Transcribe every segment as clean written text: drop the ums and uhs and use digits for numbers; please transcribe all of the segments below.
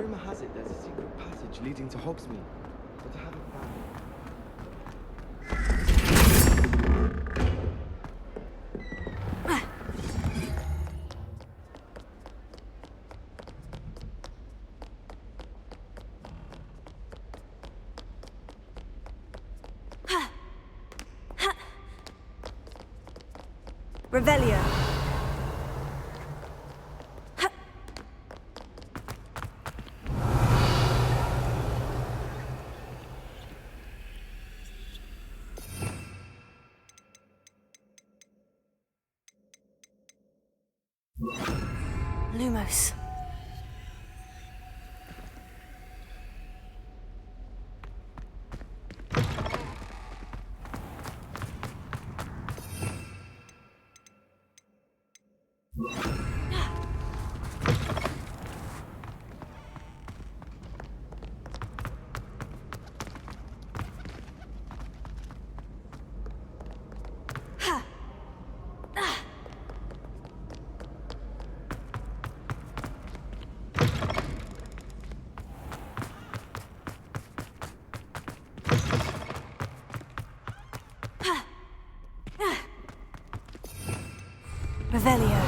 Rumor has it there's a secret passage leading to Hogsmeade, but I haven't found it. Revelio. Lumos. Revelio.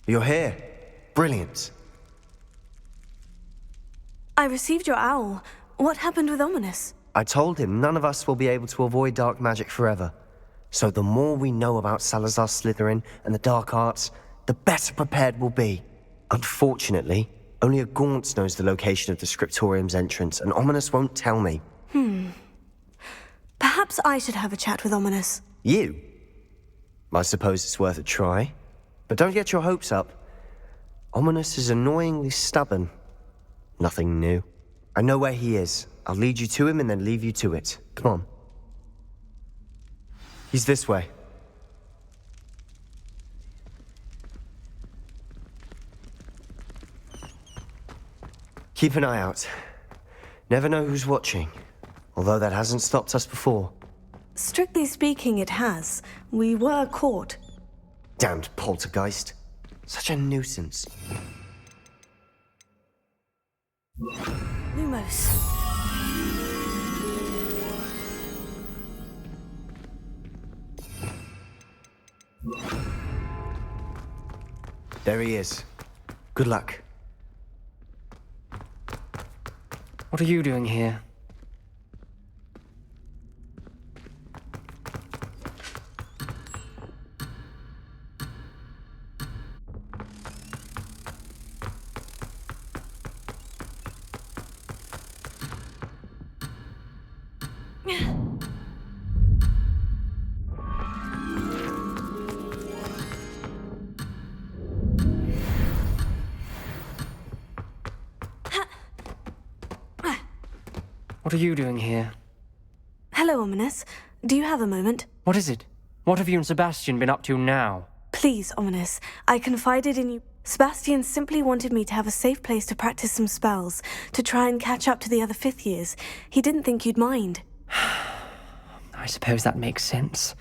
You're here. Brilliant. I received your owl. What happened with Ominous? I told him none of us will be able to avoid dark magic forever. So the more we know about Salazar Slytherin and the dark arts, the better prepared we'll be. Unfortunately, only a Gaunt knows the location of the Scriptorium's entrance, and Ominous won't tell me. Perhaps I should have a chat with Ominous. You? I suppose it's worth a try. But don't get your hopes up. Ominous is annoyingly stubborn. Nothing new. I know where he is. I'll lead you to him and then leave you to it. Come on. He's this way. Keep an eye out. Never know who's watching. Although that hasn't stopped us before. Strictly speaking, it has. We were caught. Damned poltergeist. Such a nuisance. Lumos. There he is. Good luck. What are you doing here? What are you doing here? Hello, Ominous. Do you have a moment? What is it? What have you and Sebastian been up to now? Please, Ominous. I confided in you. Sebastian simply wanted me to have a safe place to practice some spells, to try and catch up to the other fifth years. He didn't think you'd mind. I suppose that makes sense.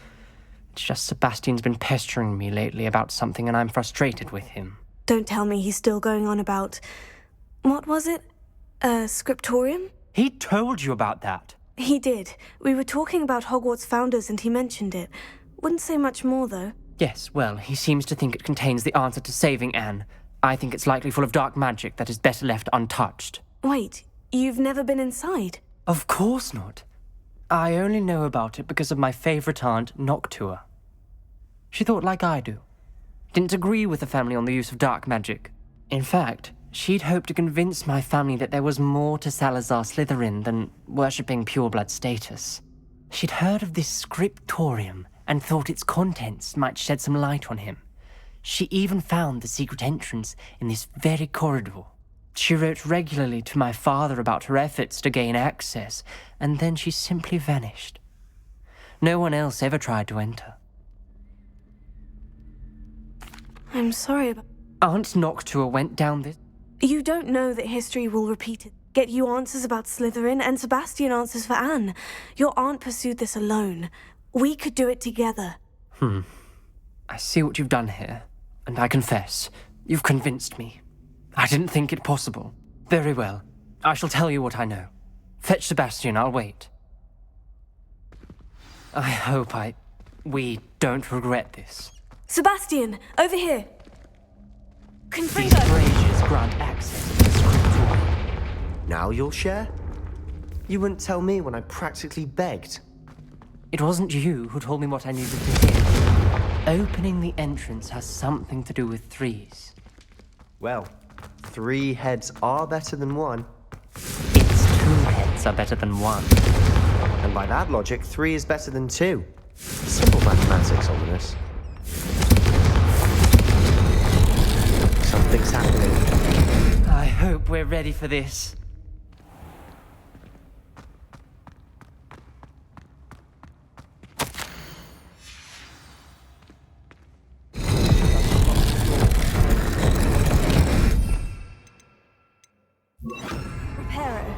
It's just Sebastian's been pestering me lately about something and I'm frustrated with him. Don't tell me he's still going on about... What was it? Scriptorium? He told you about that? He did. We were talking about Hogwarts founders and he mentioned it. Wouldn't say much more, though. Yes, well, he seems to think it contains the answer to saving Anne. I think it's likely full of dark magic that is better left untouched. Wait, you've never been inside? Of course not. I only know about it because of my favourite aunt, Noctua. She thought like I do. Didn't agree with the family on the use of dark magic. In fact, she'd hoped to convince my family that there was more to Salazar Slytherin than worshipping pureblood status. She'd heard of this scriptorium and thought its contents might shed some light on him. She even found the secret entrance in this very corridor. She wrote regularly to my father about her efforts to gain access, and then she simply vanished. No one else ever tried to enter. I'm sorry about... Aunt Noctua went down this... You don't know that history will repeat it. Get you answers about Slytherin, and Sebastian answers for Anne. Your aunt pursued this alone. We could do it together. I see what you've done here, and I confess, you've convinced me. I didn't think it possible. Very well. I shall tell you what I know. Fetch Sebastian, I'll wait. I hope we don't regret this. Sebastian, over here! These Confringo! braziers grant access to the scriptorium. Now you'll share? You wouldn't tell me when I practically begged. It wasn't you who told me what I needed to hear. Opening the entrance has something to do with threes. Well, 3 heads are better than 1. It's 2 heads are better than 1. And by that logic, 3 is better than 2. Simple mathematics, Ominous. Something's happening. I hope we're ready for this. Reparo.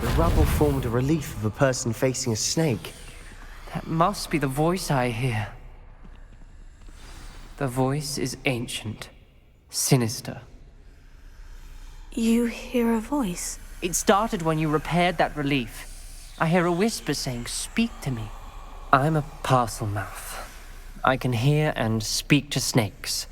The rubble formed a relief of a person facing a snake. That must be the voice I hear. The voice is ancient, sinister. You hear a voice? It started when you repaired that relief. I hear a whisper saying, "Speak to me." I'm a parcel mouth. I can hear and speak to snakes.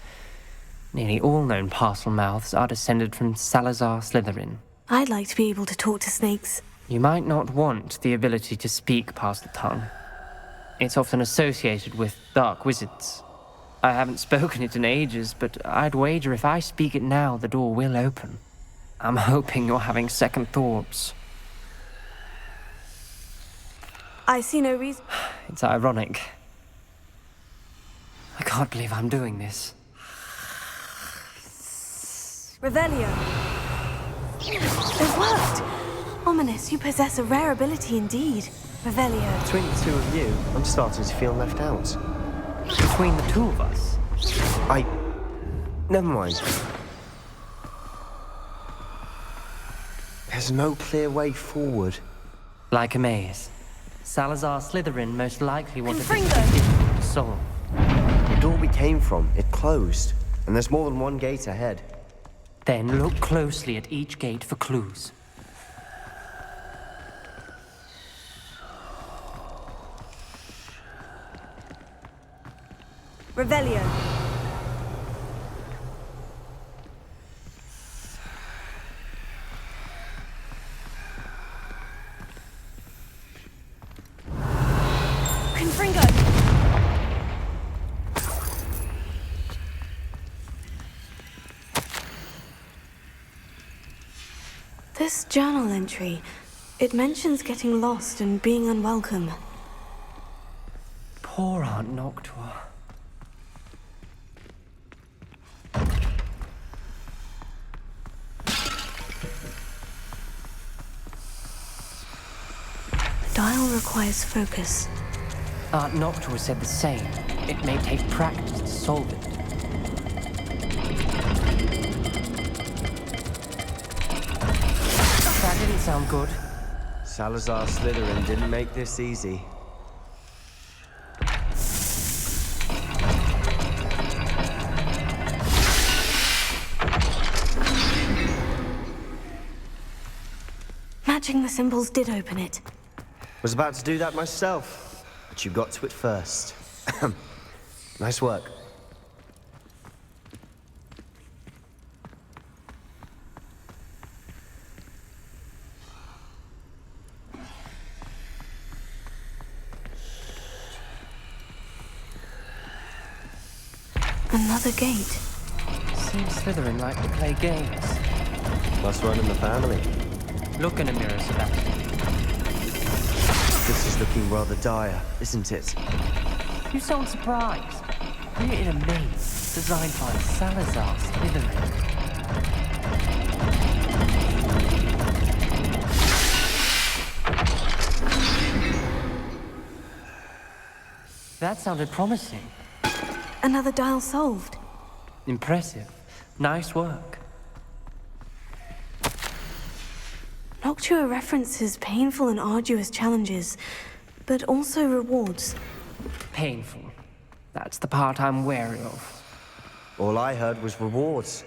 Nearly all known parcel mouths are descended from Salazar Slytherin. I'd like to be able to talk to snakes. You might not want the ability to speak past the tongue. It's often associated with dark wizards. I haven't spoken it in ages, but I'd wager if I speak it now, the door will open. I'm hoping you're having second thoughts. I see no reason. It's ironic. I can't believe I'm doing this. Revelio. It worked! Ominous, you possess a rare ability indeed. Revelio. Between the 2 of you, I'm starting to feel left out. Between the 2 of us, Never mind. There's no clear way forward. like a maze. Salazar Slytherin most likely wanted this to be Confringo. difficult to solve. The door we came from, it closed. And there's more than one gate ahead. Then look closely at each gate for clues. Revelio. Confringo. This journal entry, it mentions getting lost and being unwelcome. Poor Aunt Noctua. Dial requires focus. Aunt Noctua said the same. It may take practice to solve it. That didn't sound good. Salazar Slytherin didn't make this easy. Matching the symbols did open it. Was about to do that myself, but you got to it first. Nice work. Another gate. Seems Slytherin like to play games. Must run in the family. Look in a mirror, Sebastian. This is looking rather dire, isn't it? You sound surprised. We're in a maze designed by Salazar Slytherin. That sounded promising. Another dial solved. Impressive. Nice work. Noctua references painful and arduous challenges, but also rewards. Painful. That's the part I'm wary of. All I heard was rewards.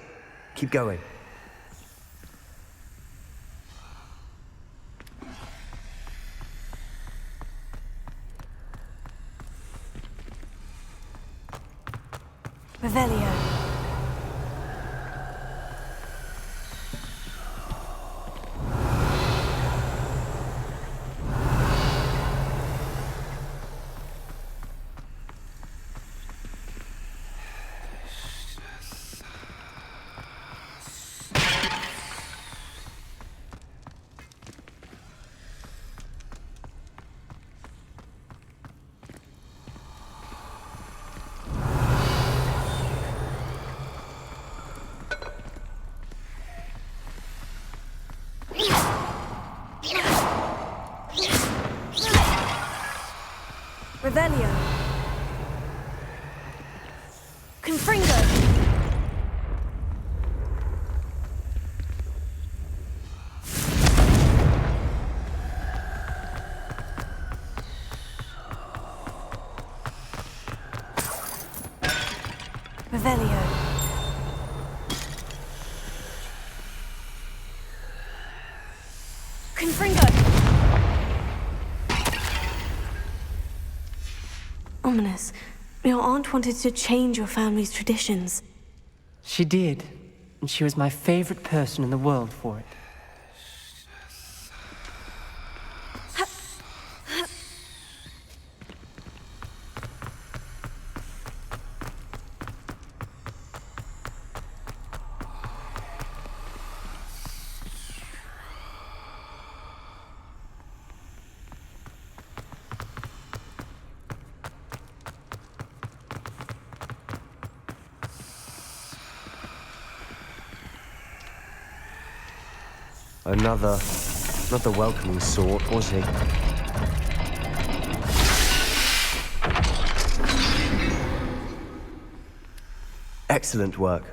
Keep going. Revelio. Revelio. Confringo. Revelio. Confringo. Ominous. Your aunt wanted to change your family's traditions. She did, and she was my favorite person in the world for it. Not the welcoming sort, was he? Excellent work.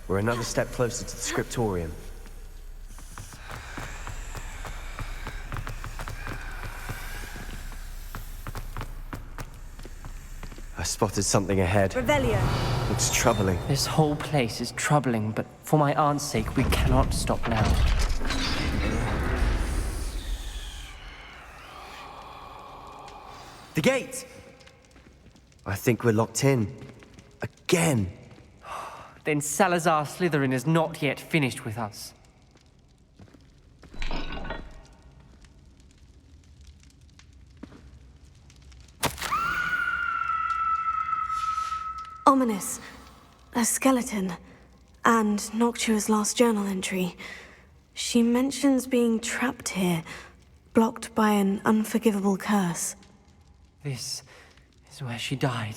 We're another step closer to the scriptorium. I spotted something ahead. Revelio. Looks troubling. This whole place is troubling, but for my aunt's sake, we cannot stop now. The gate! I think we're locked in. Again. Then Salazar Slytherin is not yet finished with us. Ominous. A skeleton. And Noctua's last journal entry. She mentions being trapped here, blocked by an unforgivable curse. This is where she died.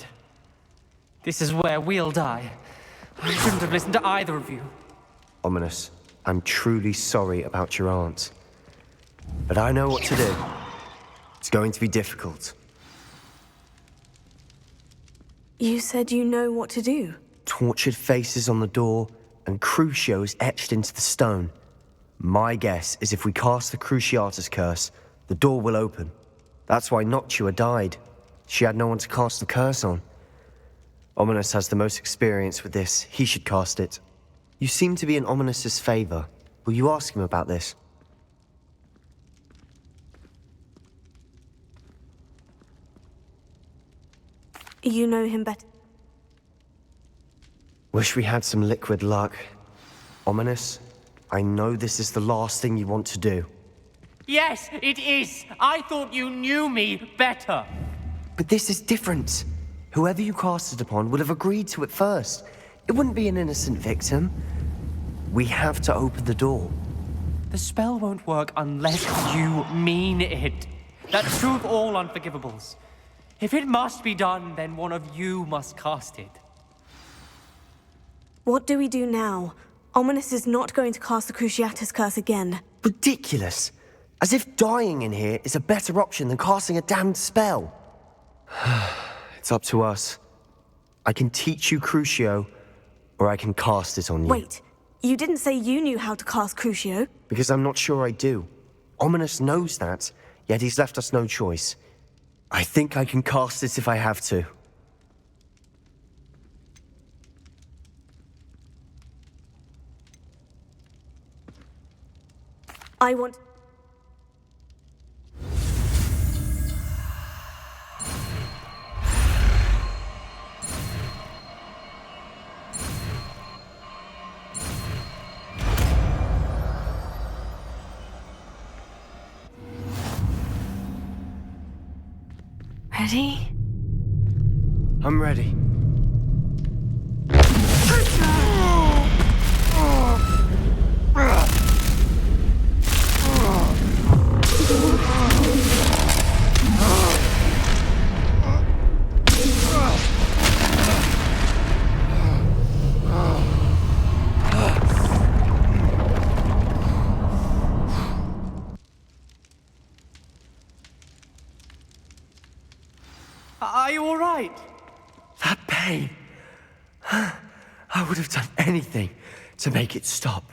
This is where we'll die. I shouldn't have listened to either of you. Ominous, I'm truly sorry about your aunt. But I know what to do. It's going to be difficult. You said you know what to do. Tortured faces on the door and Crucios etched into the stone. My guess is if we cast the Cruciatus curse, the door will open. That's why Noctua died. She had no one to cast the curse on. Ominous has the most experience with this. He should cast it. You seem to be in Ominous's favor. Will you ask him about this? You know him better. Wish we had some liquid luck. Ominous, I know this is the last thing you want to do. Yes, it is. I thought you knew me better. But this is different. Whoever you cast it upon would have agreed to it first. It wouldn't be an innocent victim. We have to open the door. The spell won't work unless you mean it. That's true of all unforgivables. If it must be done, then one of you must cast it. What do we do now? Ominous is not going to cast the Cruciatus curse again. Ridiculous. As if dying in here is a better option than casting a damned spell. It's up to us. I can teach you Crucio, or I can cast it on you. Wait, you didn't say you knew how to cast Crucio? Because I'm not sure I do. Ominous knows that, yet he's left us no choice. I think I can cast it if I have to. I want... Ready? I'm ready. Are you all right? That pain. I would have done anything to make it stop.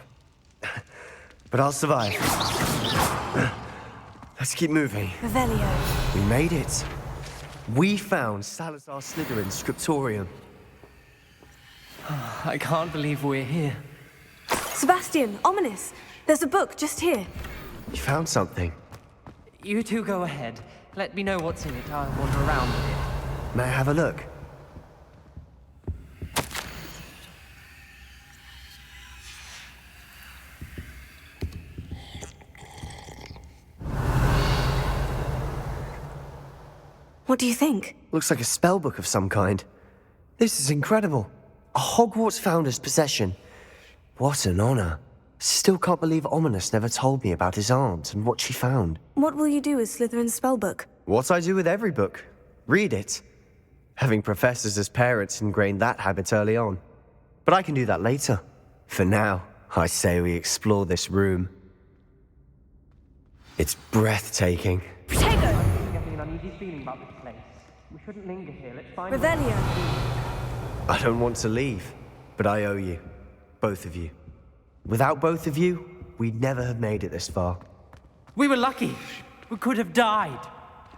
But I'll survive. Let's keep moving. Revelio. We made it. We found Salazar Slytherin's scriptorium. I can't believe we're here. Sebastian, Ominous. There's a book just here. You found something. You two go ahead. Let me know what's in it. I'll wander around a bit. May I have a look? What do you think? Looks like a spellbook of some kind. This is incredible. A Hogwarts founder's possession. What an honor. Still can't believe Ominous never told me about his aunt and what she found. What will you do with Slytherin's spellbook? What I do with every book. Read it. Having professors as parents ingrained that habit early on. But I can do that later. For now, I say we explore this room. It's breathtaking. Protego! I'm getting an uneasy feeling about this place. We shouldn't linger here. Let's find Revelio. I don't want to leave, but I owe you. Both of you. Without both of you, we'd never have made it this far. We were lucky. We could have died.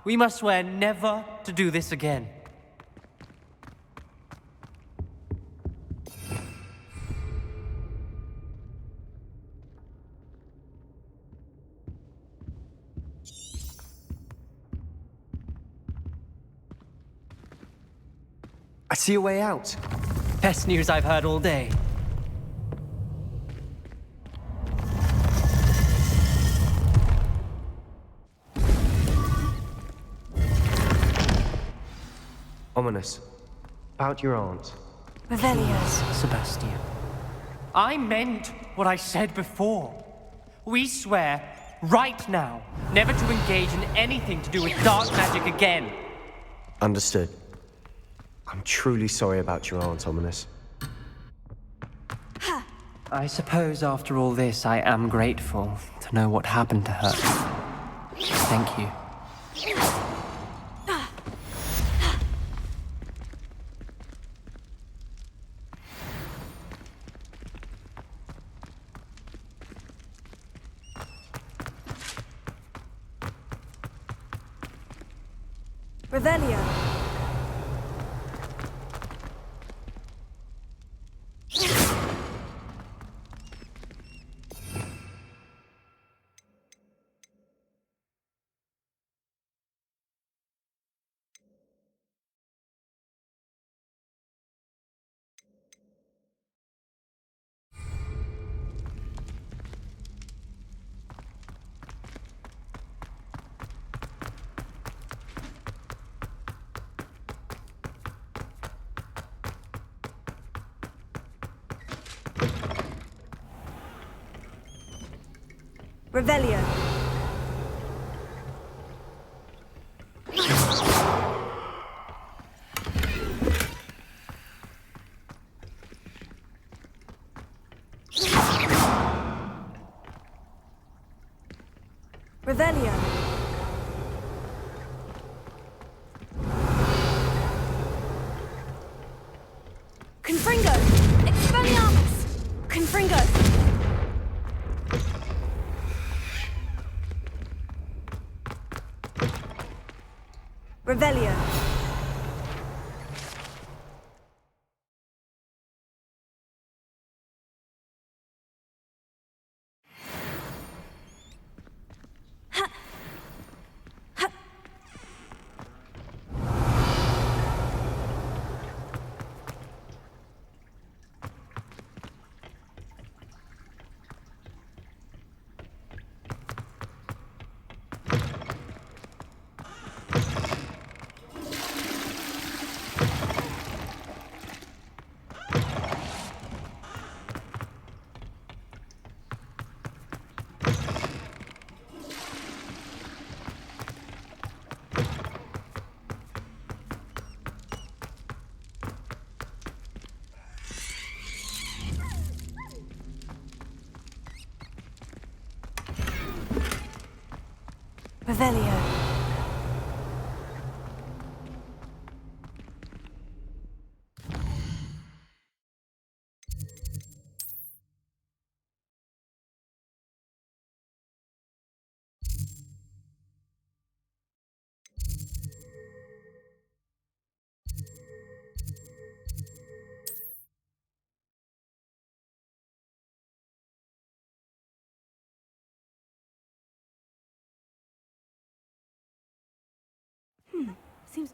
We must swear never to do this again. I see a way out. Best news I've heard all day. Ominous. About your aunt. Revelio. Sebastian. I meant what I said before. We swear, right now, never to engage in anything to do with dark magic again. Understood. I'm truly sorry about your aunt, Ominous. I suppose after all this, I am grateful to know what happened to her. Thank you. Revelio. Revelio. Revelio. Confringo! Expelliarmus! Confringo! Revelio. Revelio. Seems...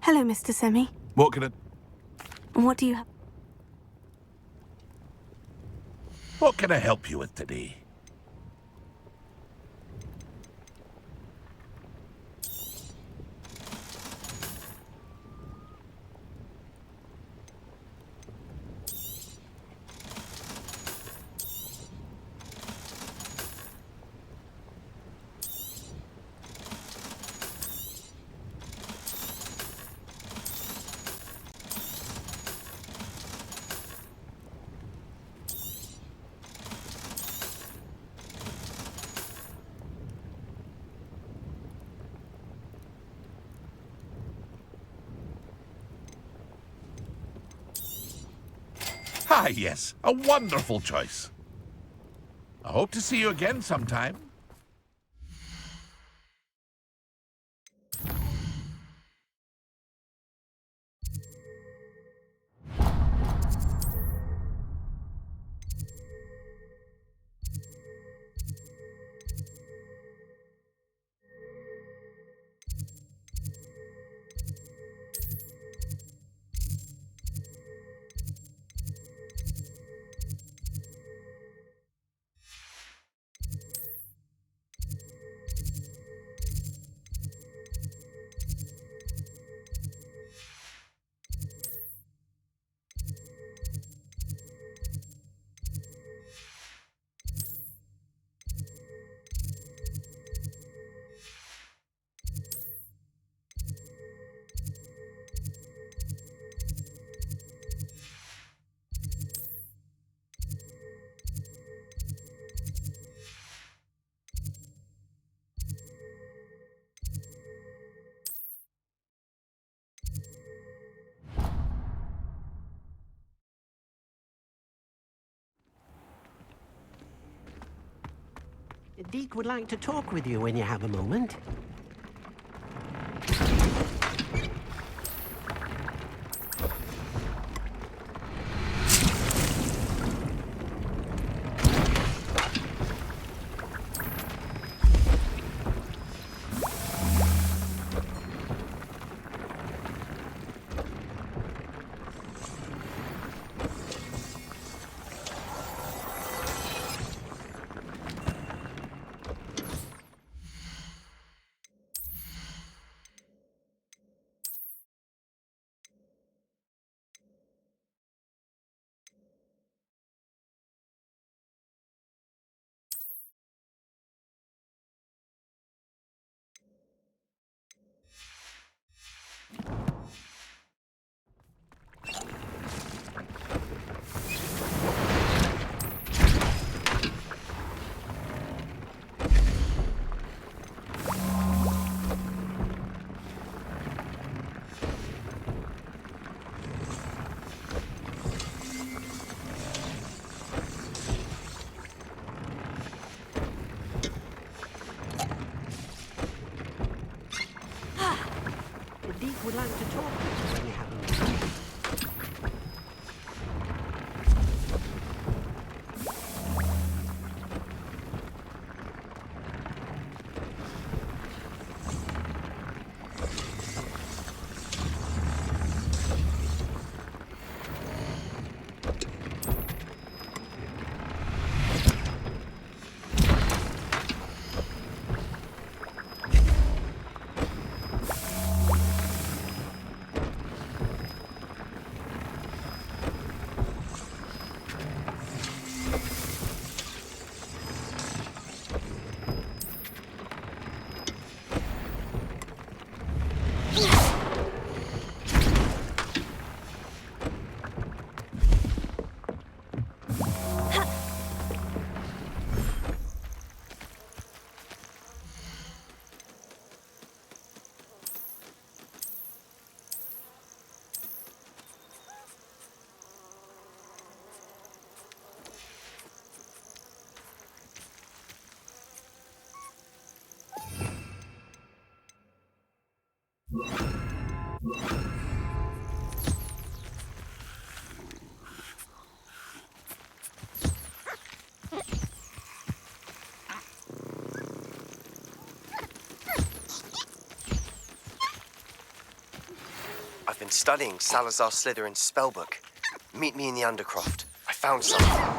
Hello, Mr. Semi. What can I help you with today? Ah, yes, a wonderful choice. I hope to see you again sometime. Deke would like to talk with you when you have a moment. Deek would like to talk with you when you have a moment. I've been studying Salazar Slytherin's spellbook. Meet me in the Undercroft. I found something.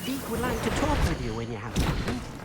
Deek would like to talk with you when you have a moment.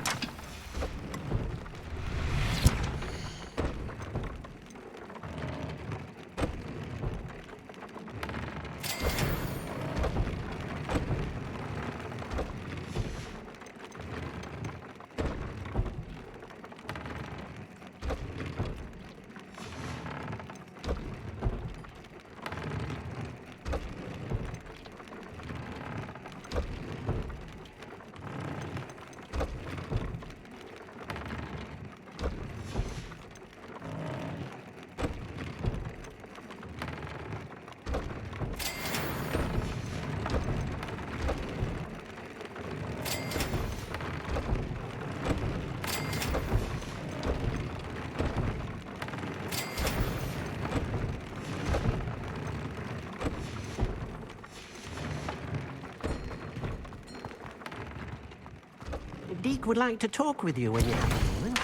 Deek would like to talk with you when you have a moment.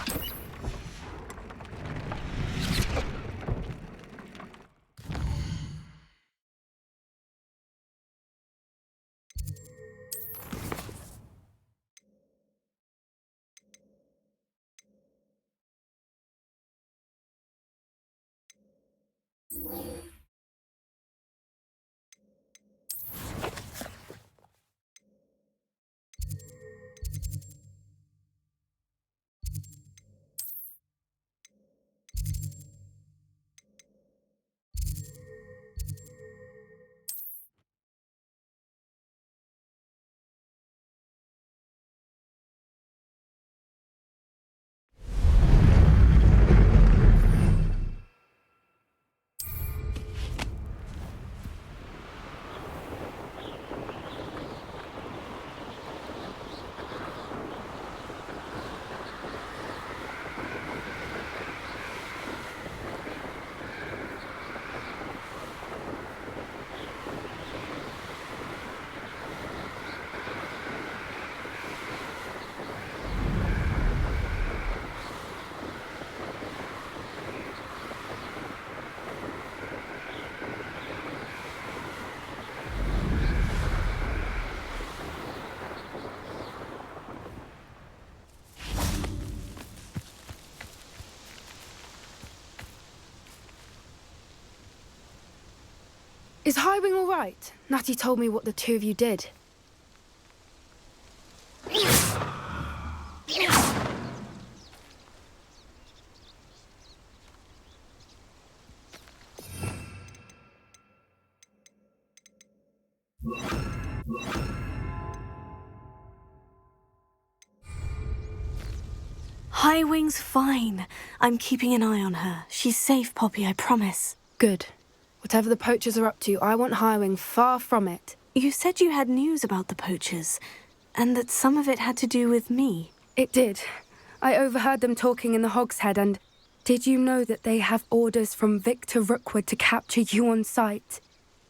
Is Highwing all right? Natty told me what the two of you did. Highwing's fine. I'm keeping an eye on her. She's safe, Poppy, I promise. Good. Whatever the poachers are up to, I want Highwing far from it. You said you had news about the poachers, and that some of it had to do with me. It did. I overheard them talking in the Hogshead, and did you know that they have orders from Victor Rookwood to capture you on sight?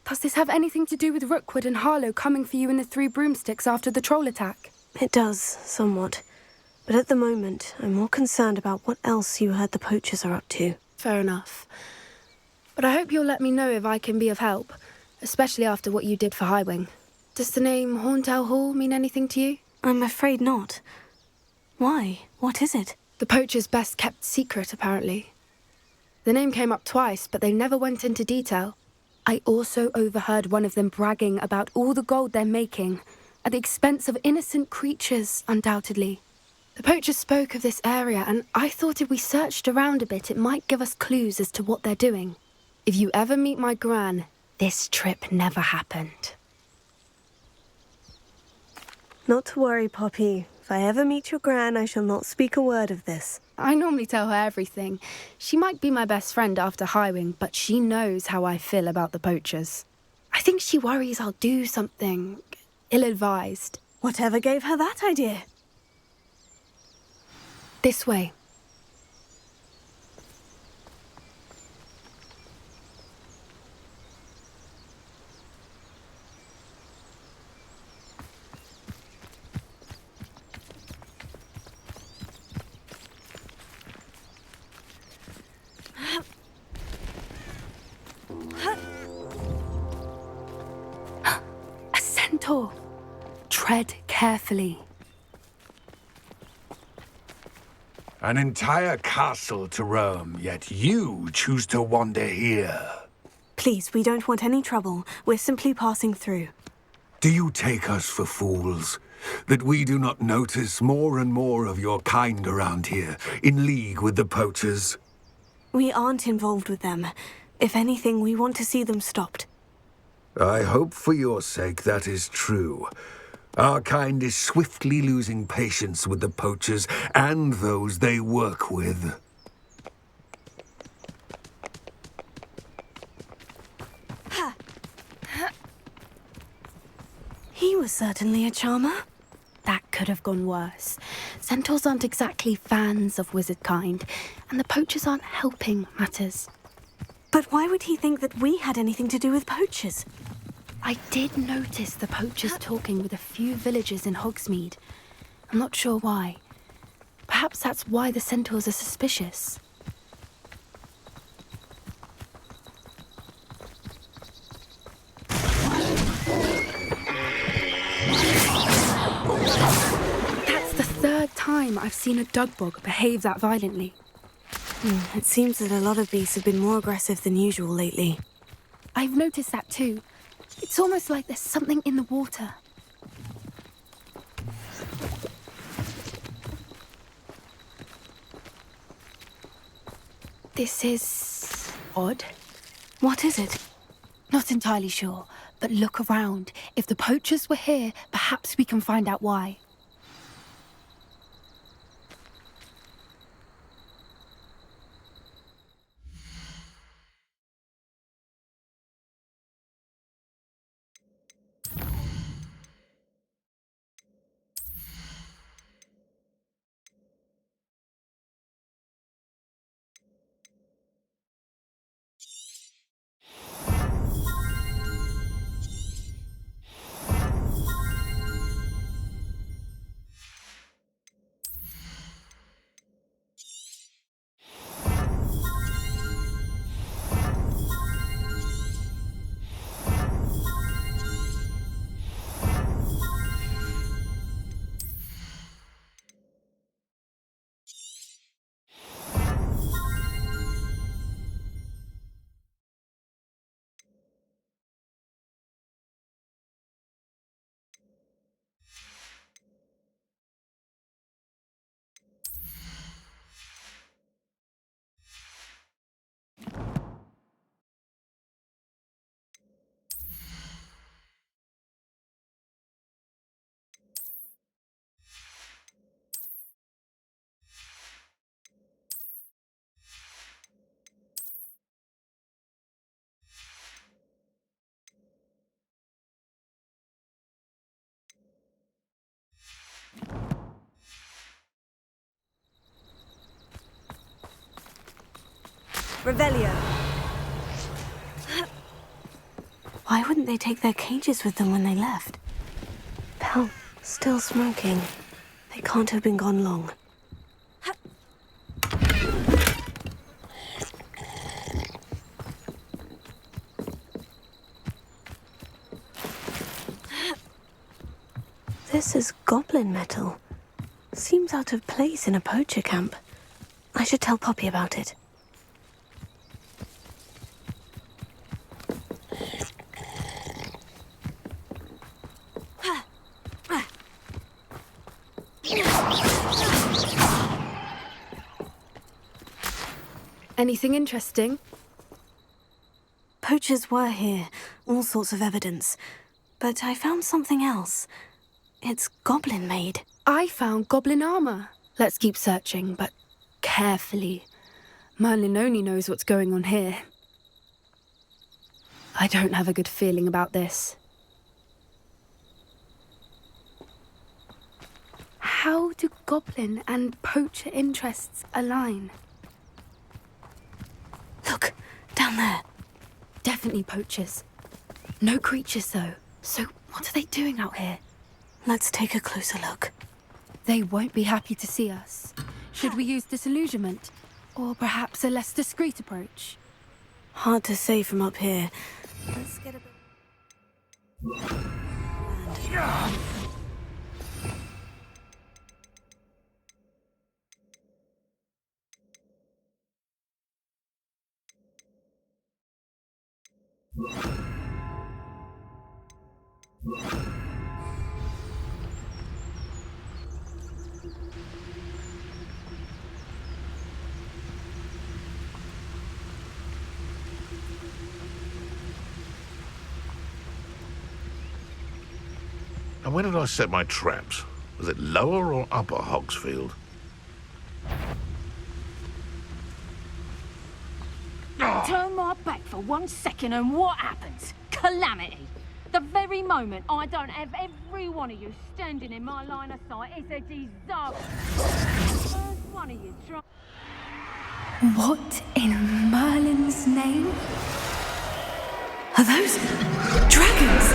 Does this have anything to do with Rookwood and Harlow coming for you in the Three Broomsticks after the troll attack? It does, somewhat. But at the moment, I'm more concerned about what else you heard the poachers are up to. Fair enough. But I hope you'll let me know if I can be of help, especially after what you did for Highwing. Does the name Horntail Hall mean anything to you? I'm afraid not. Why? What is it? The poachers' best kept secret, apparently. The name came up twice, but they never went into detail. I also overheard one of them bragging about all the gold they're making, at the expense of innocent creatures, undoubtedly. The poachers spoke of this area, and I thought if we searched around a bit, it might give us clues as to what they're doing. If you ever meet my gran, this trip never happened. Not to worry, Poppy. If I ever meet your gran, I shall not speak a word of this. I normally tell her everything. She might be my best friend after Highwing, but she knows how I feel about the poachers. I think she worries I'll do something ill-advised. Whatever gave her that idea? This way. A centaur. Tread carefully. An entire castle to roam, yet you choose to wander here. Please, we don't want any trouble. We're simply passing through. Do you take us for fools? That we do not notice more and more of your kind around here, in league with the poachers? We aren't involved with them. If anything, we want to see them stopped. I hope for your sake that is true. Our kind is swiftly losing patience with the poachers and those they work with. He was certainly a charmer. That could have gone worse. Centaurs aren't exactly fans of wizard kind, and the poachers aren't helping matters. But why would he think that we had anything to do with poachers? I did notice the poachers talking with a few villagers in Hogsmeade. I'm not sure why. Perhaps that's why the centaurs are suspicious. That's the third time I've seen a dugbog behave that violently. It seems that a lot of beasts have been more aggressive than usual lately. I've noticed that too. It's almost like there's something in the water. This is odd. What is it? Not entirely sure, but look around. If the poachers were here, perhaps we can find out why. Revelio. Why wouldn't they take their cages with them when they left? Hell, still smoking. They can't have been gone long. This is goblin metal. Seems out of place in a poacher camp. I should tell Poppy about it. Anything interesting? Poachers were here, all sorts of evidence. But I found something else. It's goblin-made. I found goblin armor. Let's keep searching, but carefully. Merlin only knows what's going on here. I don't have a good feeling about this. How do goblin and poacher interests align? Look, down there. Definitely poachers. No creatures, though. So what are they doing out here? Let's take a closer look. They won't be happy to see us. Should we use disillusionment? Or perhaps a less discreet approach? Hard to say from up here. Let's get a bit... And where did I set my traps? Was it lower or upper Hogsfield? Turn my back for 1 second and what happens? Calamity. The very moment I don't have every one of you standing in my line of sight, it's a disaster. First one of you try... What in Merlin's name? Are those dragons?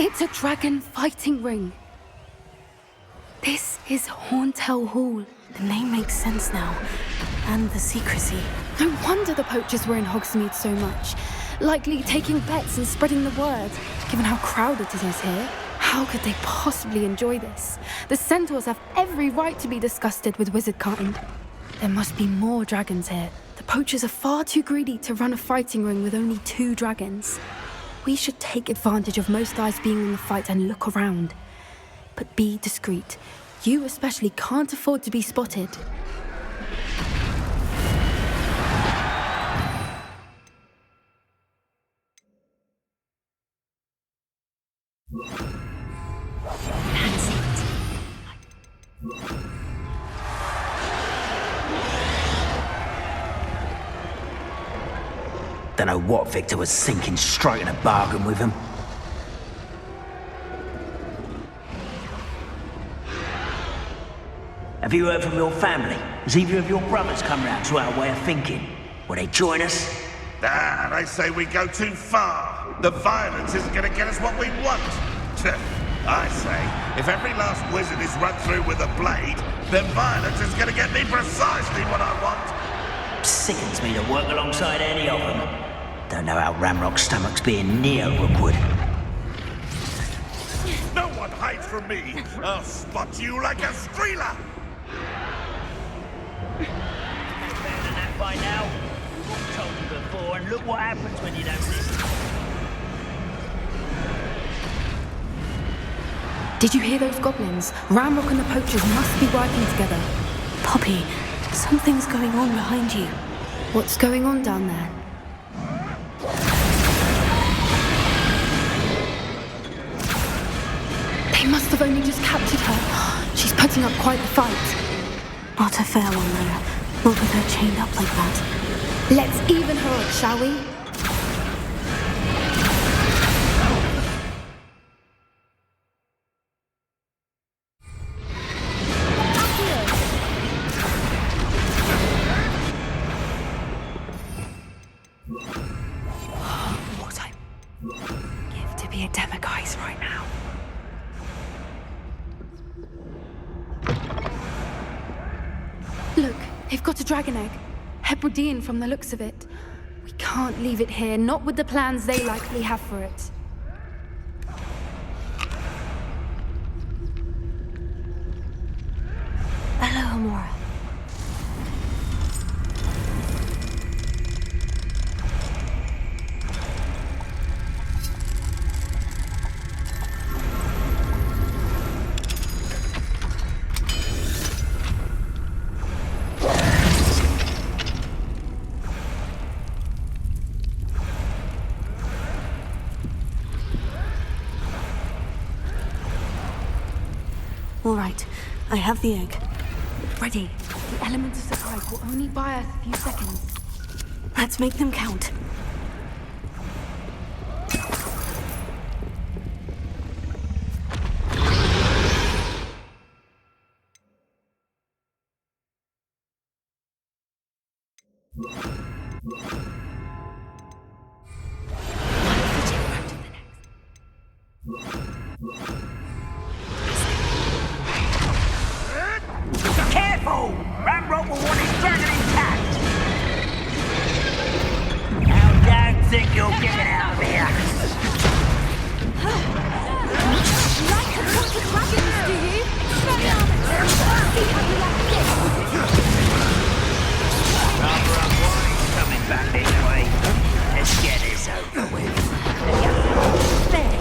It's a dragon fighting ring. This is Hauntel Hall. The name makes sense now. And the secrecy. No wonder the poachers were in Hogsmeade so much. Likely taking bets and spreading the word, given how crowded it is here. How could they possibly enjoy this? The centaurs have every right to be disgusted with wizardkind. There must be more dragons here. The poachers are far too greedy to run a fighting ring with only 2 dragons. We should take advantage of most eyes being in the fight and look around. But be discreet. You especially can't afford to be spotted. Don't know what Victor was thinking, striking a bargain with him. Have you heard from your family? Has either of your brothers come round to our way of thinking? Will they join us? Ah, they say we go too far. The violence isn't going to get us what we want. I say, if every last wizard is run through with a blade, then violence is going to get me precisely what I want. Sickens me to work alongside any of them. Don't know how Ramrock's stomach's being near Rookwood. No one hides from me. I'll spot you like a streeler. Better than that by now. We've all told you before, and look what happens when you don't listen. Did you hear those goblins? Ramrock and the poachers must be working together. Poppy, something's going on behind you. What's going on down there? They must have only just captured her. She's putting up quite the fight. Not a fair one, though. Not with her chained up like that. Let's even her up, shall we? What I give to be a demiguise right now. Look, they've got a dragon egg. Hebridean from the looks of it. We can't leave it here, not with the plans they likely have for it. Hello, Amora. All right, I have the egg. Ready. The element of surprise will only buy us a few seconds. Let's make them count. Careful! Ramrock will want his dragon intact! How don't think you'll get it out of here? You like to talk to dragons, do you? Very honest. See how you like this. Rather unwise coming back this way. Let's get this over with. There.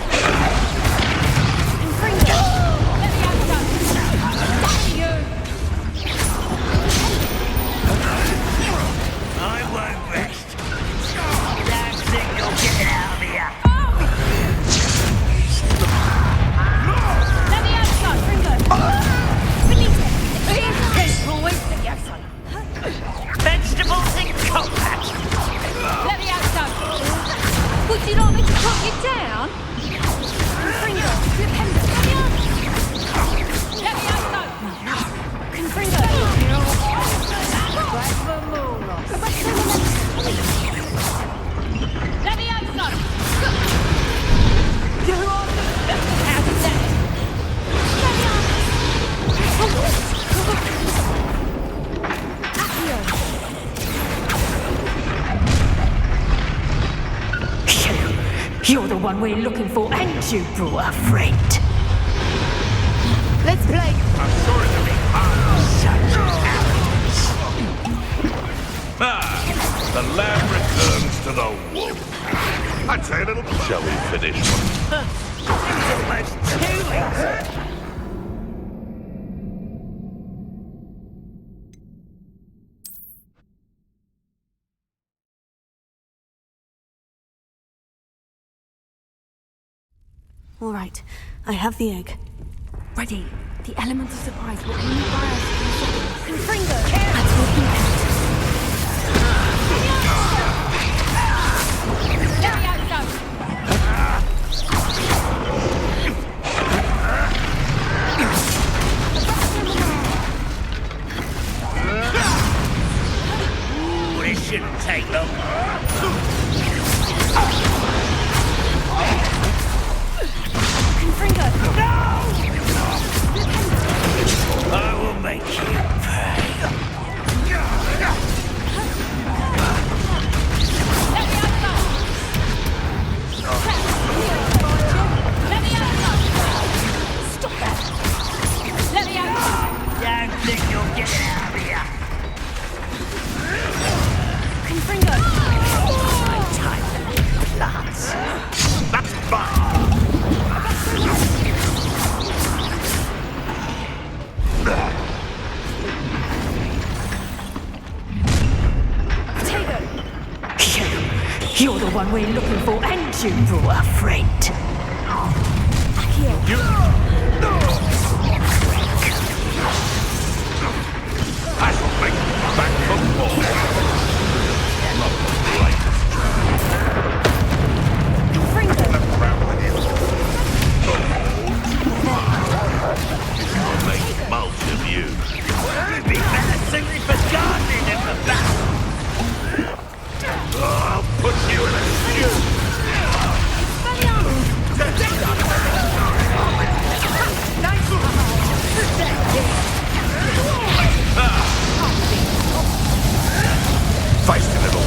one we're looking for, and you brought a friend. Let's play. I'm sorry to be Such arrogance. The lamb returns to the wolf. I'd say a little. Shall we finish? It's almost too easy. All right, I have the egg. Ready. The element of surprise will only buy us a few seconds. Confringo! That's what we want. Ooh, this shouldn't take long. Confringo! I will make you pay. Let me out! Stop that! Let me out! Don't think you'll get out of here. Confringo! My time to leave plants. That's fine. You're the one we're looking for, and you brought a friend. I shall make you back for more. Not the brightest I'll make mulch of you. It'd be better suited for gardening than for battle. I'll put you in a stew. Feisty little.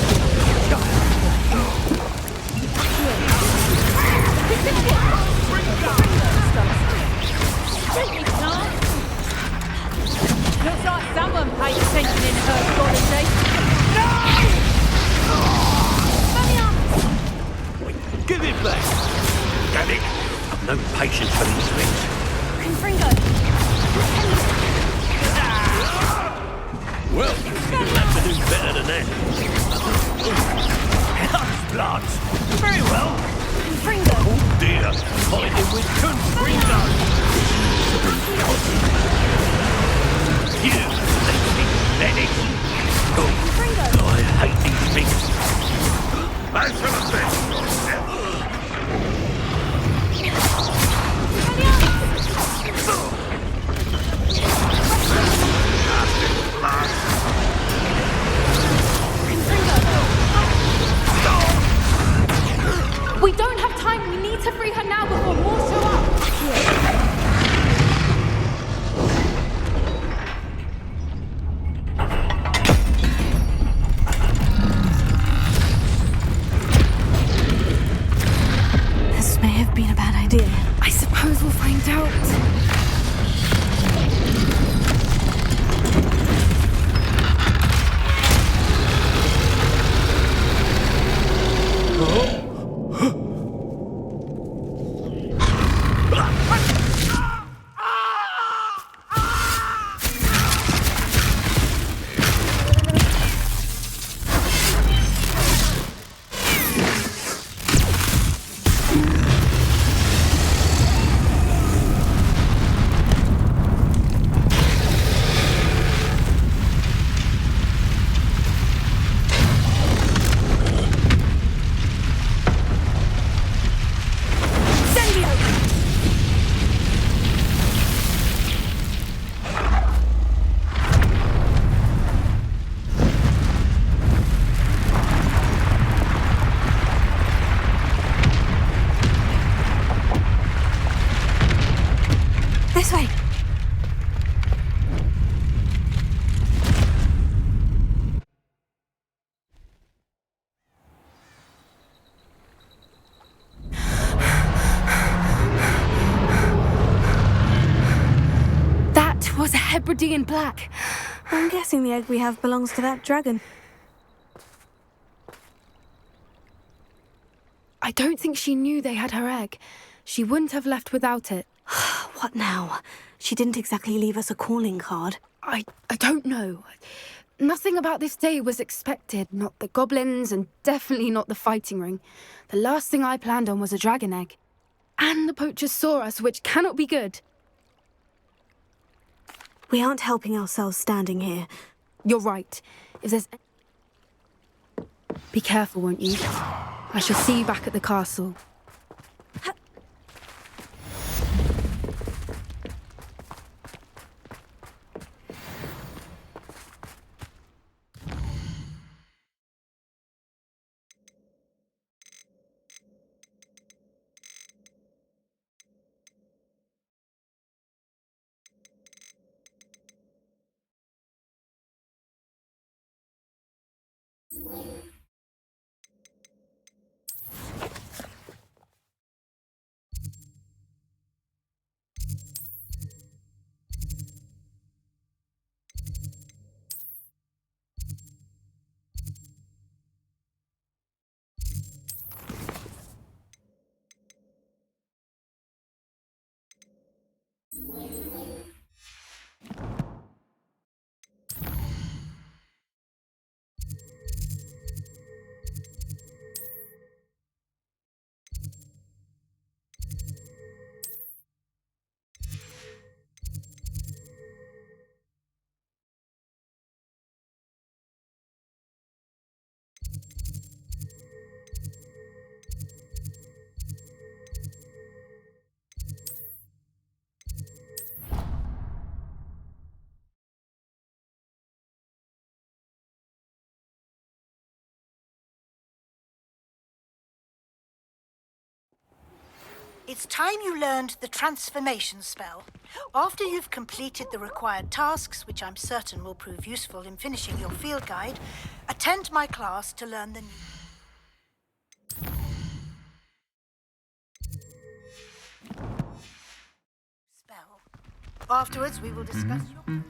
Looks like someone paid attention in her quality. Give it back. Damn it. I've no patience for these things. Confringo! Well, you'll have to do better than that. Health plants. Very well. Confringo! Oh dear. Find him with Confringo. You lazy medic. Oh, I hate these things. I shall avenge yourself. We don't have time. We need to free her now before more show up. This may have been a bad idea. I suppose we'll find out. This way. Hebridean black. I'm guessing the egg we have belongs to that dragon. I don't think she knew they had her egg. She wouldn't have left without it. What now? She didn't exactly leave us a calling card. I don't know. Nothing about this day was expected. Not the goblins, and definitely not the fighting ring. The last thing I planned on was a dragon egg. And the poachers saw us, which cannot be good. We aren't helping ourselves standing here. You're right. If there's... Be careful, won't you? I shall see you back at the castle. It's time you learned the transformation spell. After you've completed the required tasks, which I'm certain will prove useful in finishing your field guide, attend my class to learn the new spell. Afterwards, we will discuss your...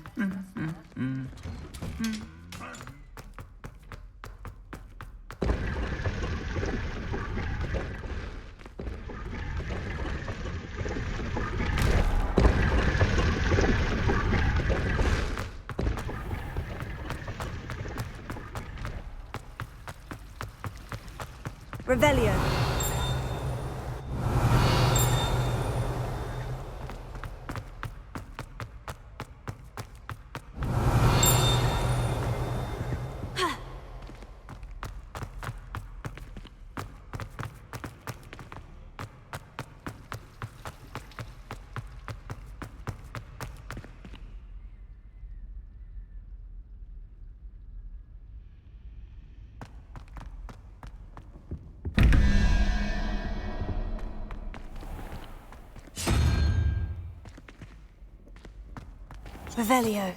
Revelio. Revelio.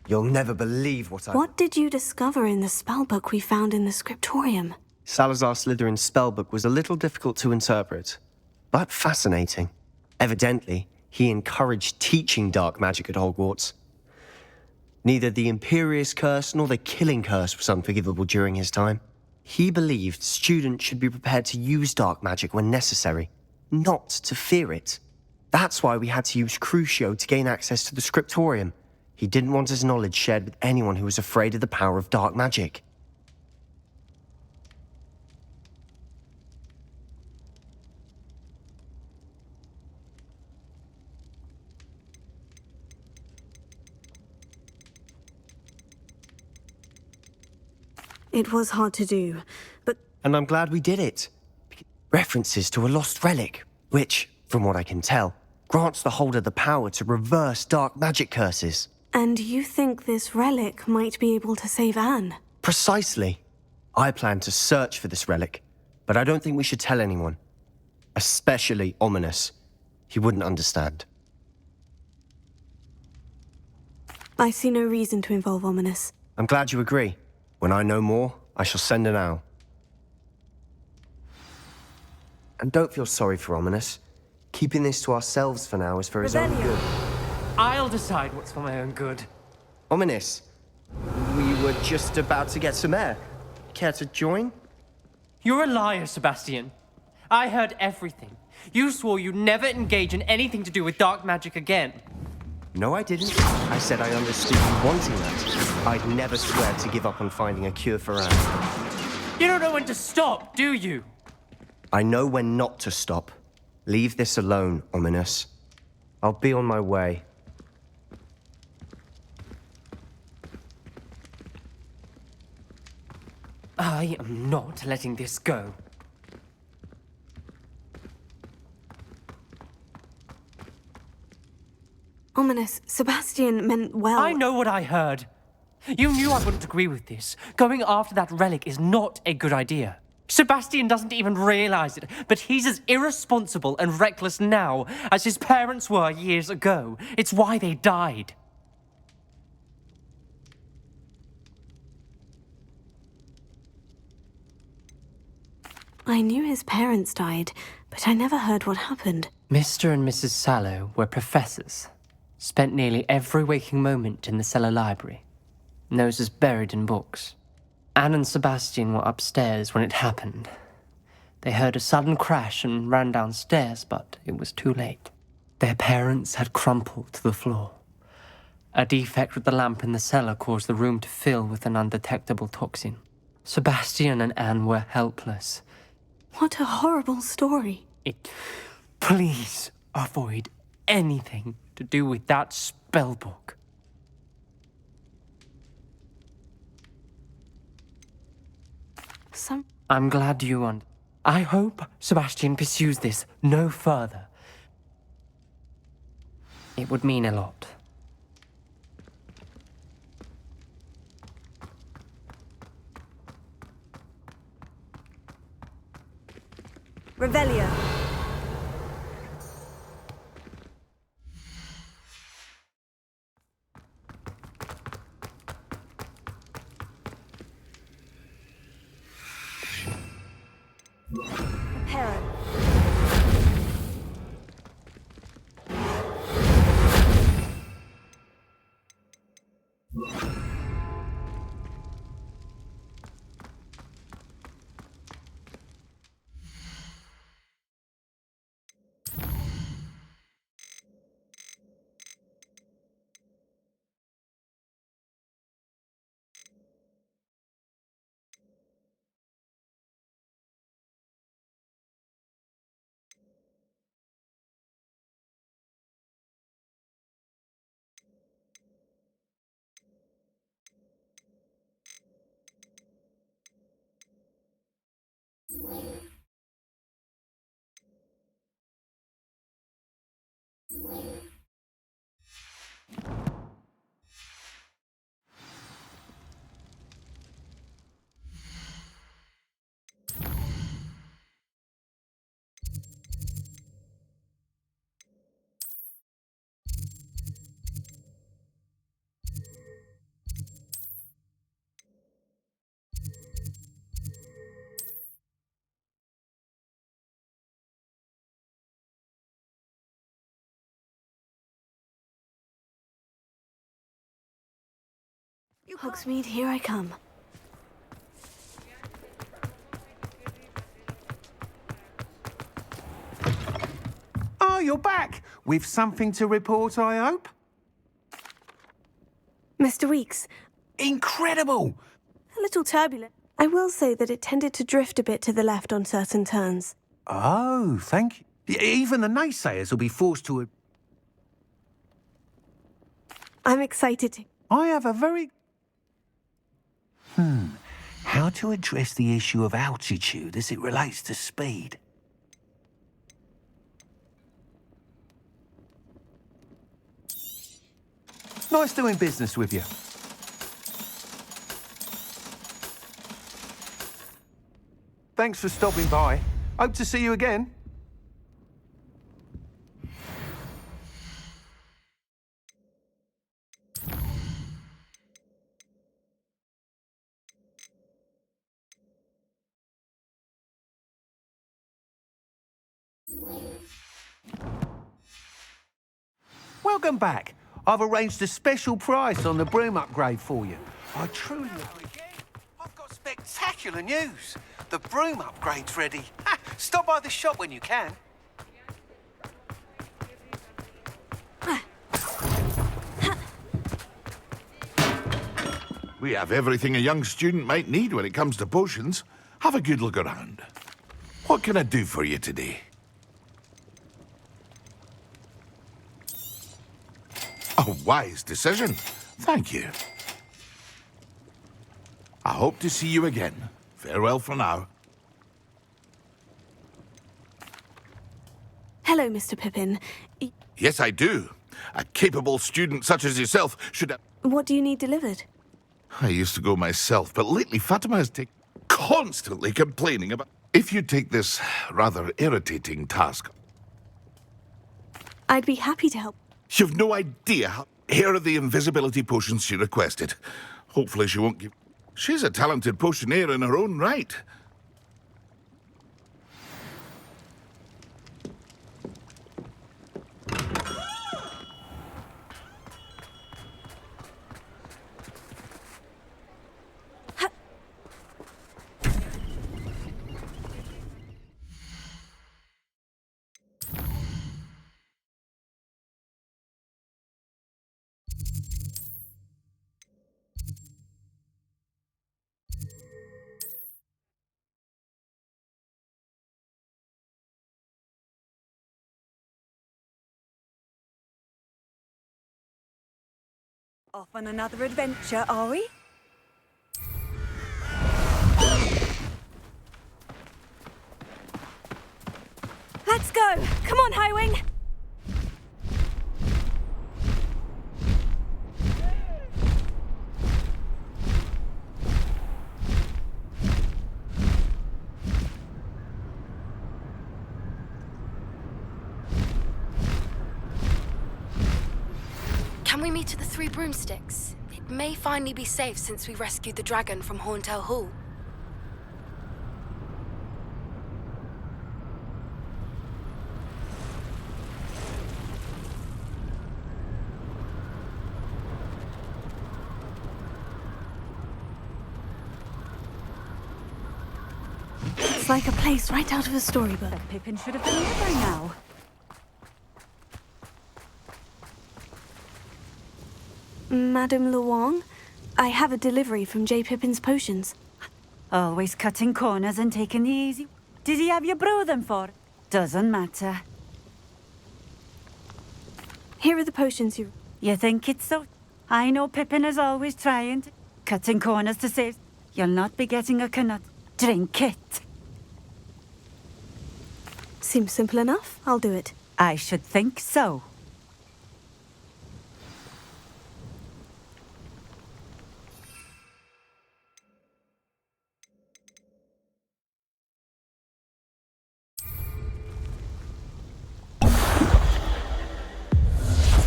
You'll never believe what I... What did you discover in the spellbook we found in the scriptorium? Salazar Slytherin's spellbook was a little difficult to interpret, but fascinating. Evidently, he encouraged teaching dark magic at Hogwarts. Neither the Imperious Curse nor the Killing Curse was unforgivable during his time. He believed students should be prepared to use dark magic when necessary, not to fear it. That's why we had to use Crucio to gain access to the scriptorium. He didn't want his knowledge shared with anyone who was afraid of the power of dark magic. It was hard to do, but... And I'm glad we did it. References to a lost relic, which, from what I can tell, grants the holder the power to reverse dark magic curses. And you think this relic might be able to save Anne? Precisely. I plan to search for this relic, but I don't think we should tell anyone. Especially Ominous. He wouldn't understand. I see no reason to involve Ominous. I'm glad you agree. When I know more, I shall send an owl. And don't feel sorry for Ominous. Keeping this to ourselves for now is for his own good. I'll decide what's for my own good. Ominous, we were just about to get some air. Care to join? You're a liar, Sebastian. I heard everything. You swore you'd never engage in anything to do with dark magic again. No, I didn't. I said I understood you wanting that. I'd never swear to give up on finding a cure for Anne. You don't know when to stop, do you? I know when not to stop. Leave this alone, Ominous. I'll be on my way. I am not letting this go. Ominous, Sebastian meant well. I know what I heard. You knew I wouldn't agree with this. Going after that relic is not a good idea. Sebastian doesn't even realize it, but he's as irresponsible and reckless now as his parents were years ago. It's why they died. I knew his parents died, but I never heard what happened. Mr. and Mrs. Sallow were professors. Spent nearly every waking moment in the cellar library. Noses buried in books. Anne and Sebastian were upstairs when it happened. They heard a sudden crash and ran downstairs, but it was too late. Their parents had crumpled to the floor. A defect with the lamp in the cellar caused the room to fill with an undetectable toxin. Sebastian and Anne were helpless. What a horrible story. Please avoid anything to do with that spellbook. I'm glad you want. I hope Sebastian pursues this no further. It would mean a lot. Revelio. Heron. Hogsmeade, here I come. Are you're back. With something to report, I hope? Mr. Weeks, Incredible! a little turbulent. I will say that it tended to drift a bit to the left on certain turns. Oh, thank you. Even the naysayers will be forced to... I'm excited to... I have a very... How to address the issue of altitude as it relates to speed? Nice doing business with you. Thanks for stopping by. Hope to see you again. Welcome back. I've arranged a special price on the broom upgrade for you. I truly... I've got spectacular news. The broom upgrade's ready. Ha! Stop by the shop when you can. We have everything a young student might need when it comes to potions. Have a good look around. What can I do for you today? A wise decision. Thank you. I hope to see you again. Farewell for now. Hello, Mr. Pippin. Yes, I do. A capable student such as yourself should have... What do you need delivered? I used to go myself, but lately Fatima has constantly complaining about... If you take this rather irritating task... I'd be happy to help. You've no idea how... Here are the invisibility potions she requested. Hopefully she won't give... She's a talented potioneer in her own right. Off on another adventure, are we? Let's go! Come on, Highwing! Can we meet at the Three Broomsticks? It may finally be safe since we rescued the dragon from Horntail Hall. It's like a place right out of a storybook. Pippin should have been here by now. Madame Luong, I have a delivery from J. Pippin's potions. Always cutting corners and taking the easy... Did he have you brew them for? Doesn't matter. Here are the potions you... You think it's so... I know Pippin is always trying to... Cutting corners to save... You'll not be getting a canut. Drink it. Seems simple enough. I'll do it. I should think so.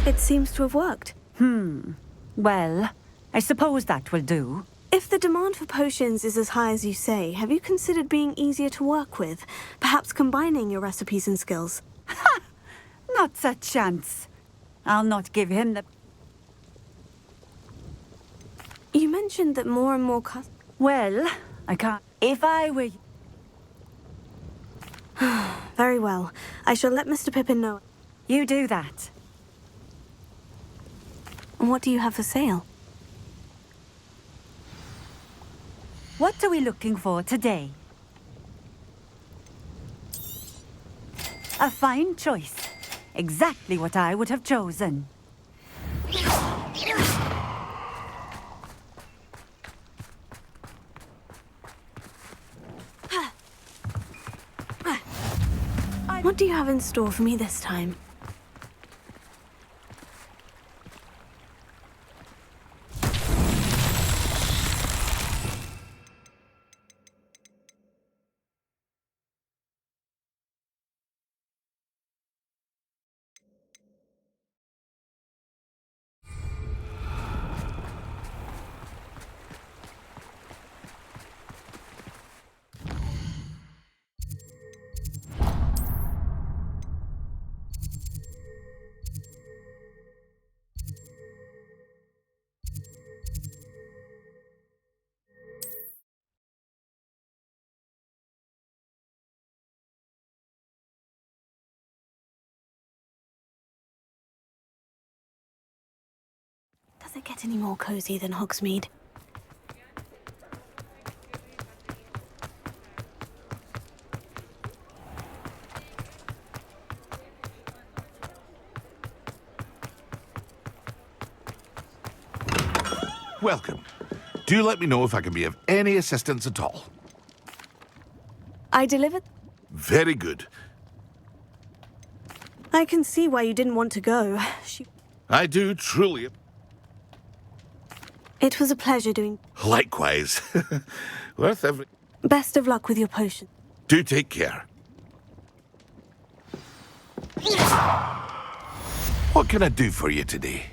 It seems to have worked. Well, I suppose that will do. If the demand for potions is as high as you say, have you considered being easier to work with? Perhaps combining your recipes and skills? Ha! Not a chance. I'll not give him the... You mentioned that more and more Well, I can't... If I were... Very well. I shall let Mr. Pippin know. You do that. And what do you have for sale? What are we looking for today? A fine choice. Exactly what I would have chosen. What do you have in store for me this time? Does it get any more cozy than Hogsmeade? Welcome. Do let me know if I can be of any assistance at all. I delivered. Very good. I can see why you didn't want to go. I do truly. It was a pleasure doing. Likewise. Worth every... Best of luck with your potion. Do take care. What can I do for you today?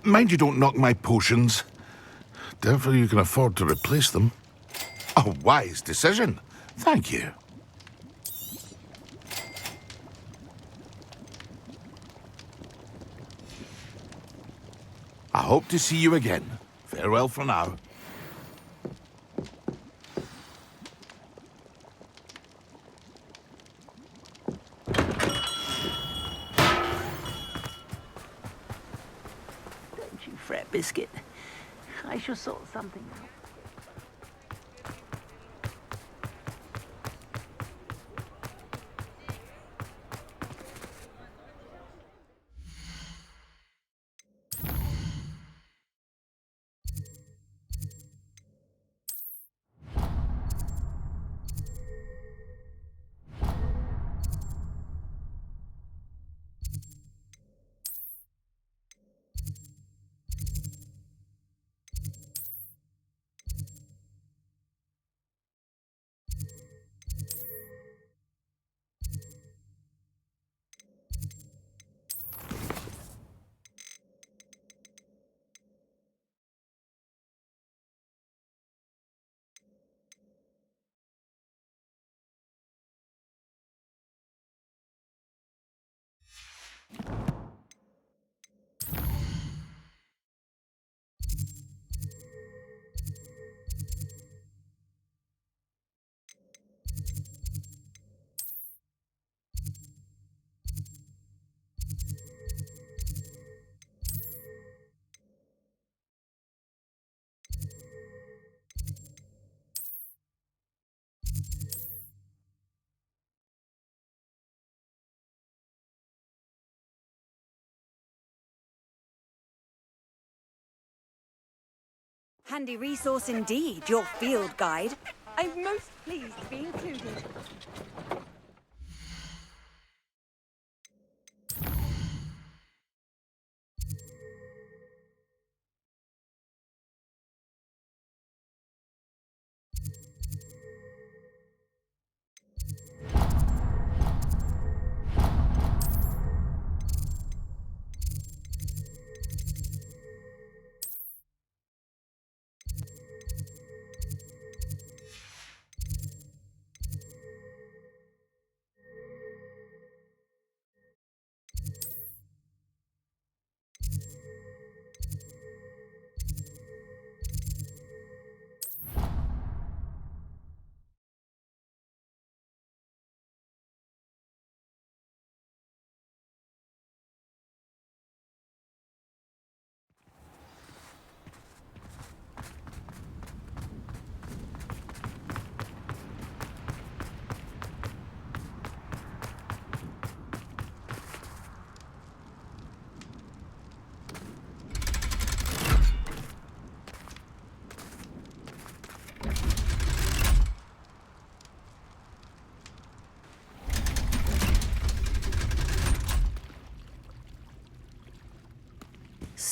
Mind you don't knock my potions. Therefore you can afford to replace them. A wise decision. Thank you. I hope to see you again. Farewell for now. Don't you fret, Biscuit. I shall sort something out. Handy resource indeed, your field guide. I'm most pleased to be included.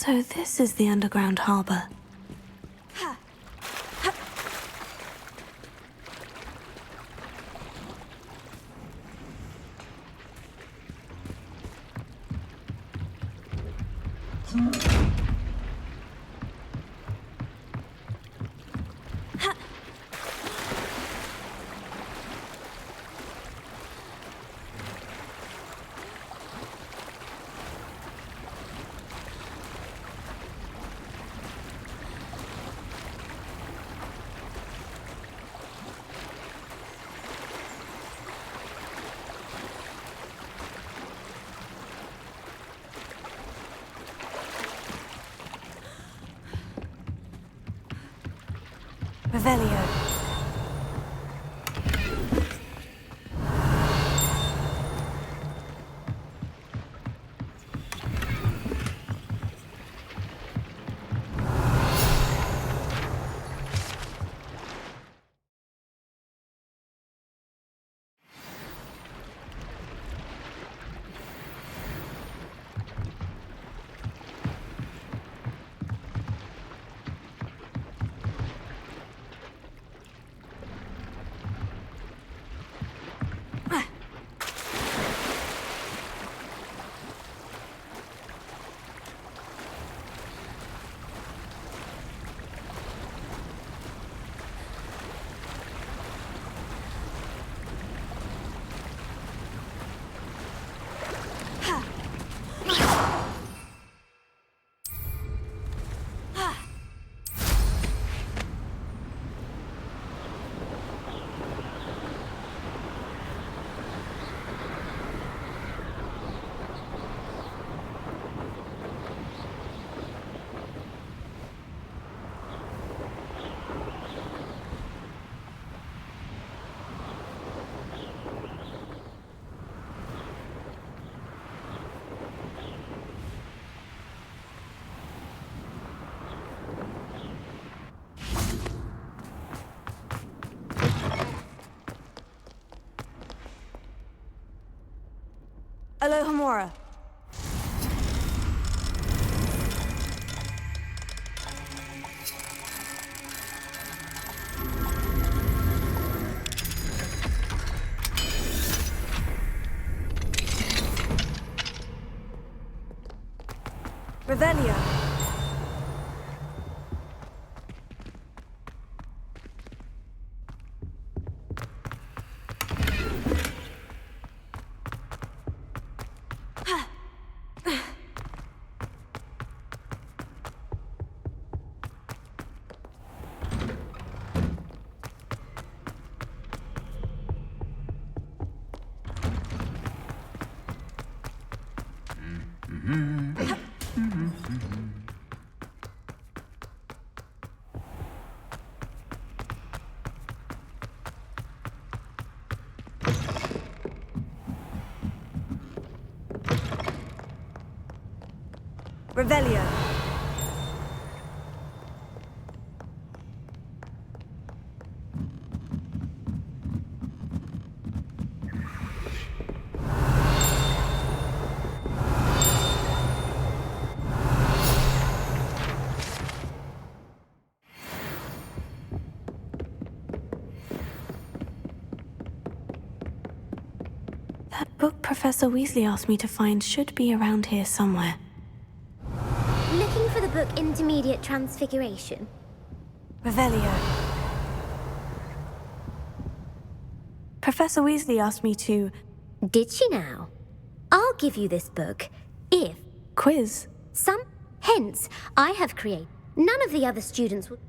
So this is the underground harbor. Revelio. Alohomora. Revelio. Revelio. That book Professor Weasley asked me to find should be around here somewhere. Looking for the book Intermediate Transfiguration? Revelio. Professor Weasley asked me to... Did she now? I'll give you this book, if... Quiz. Hence, I have created... None of the other students would...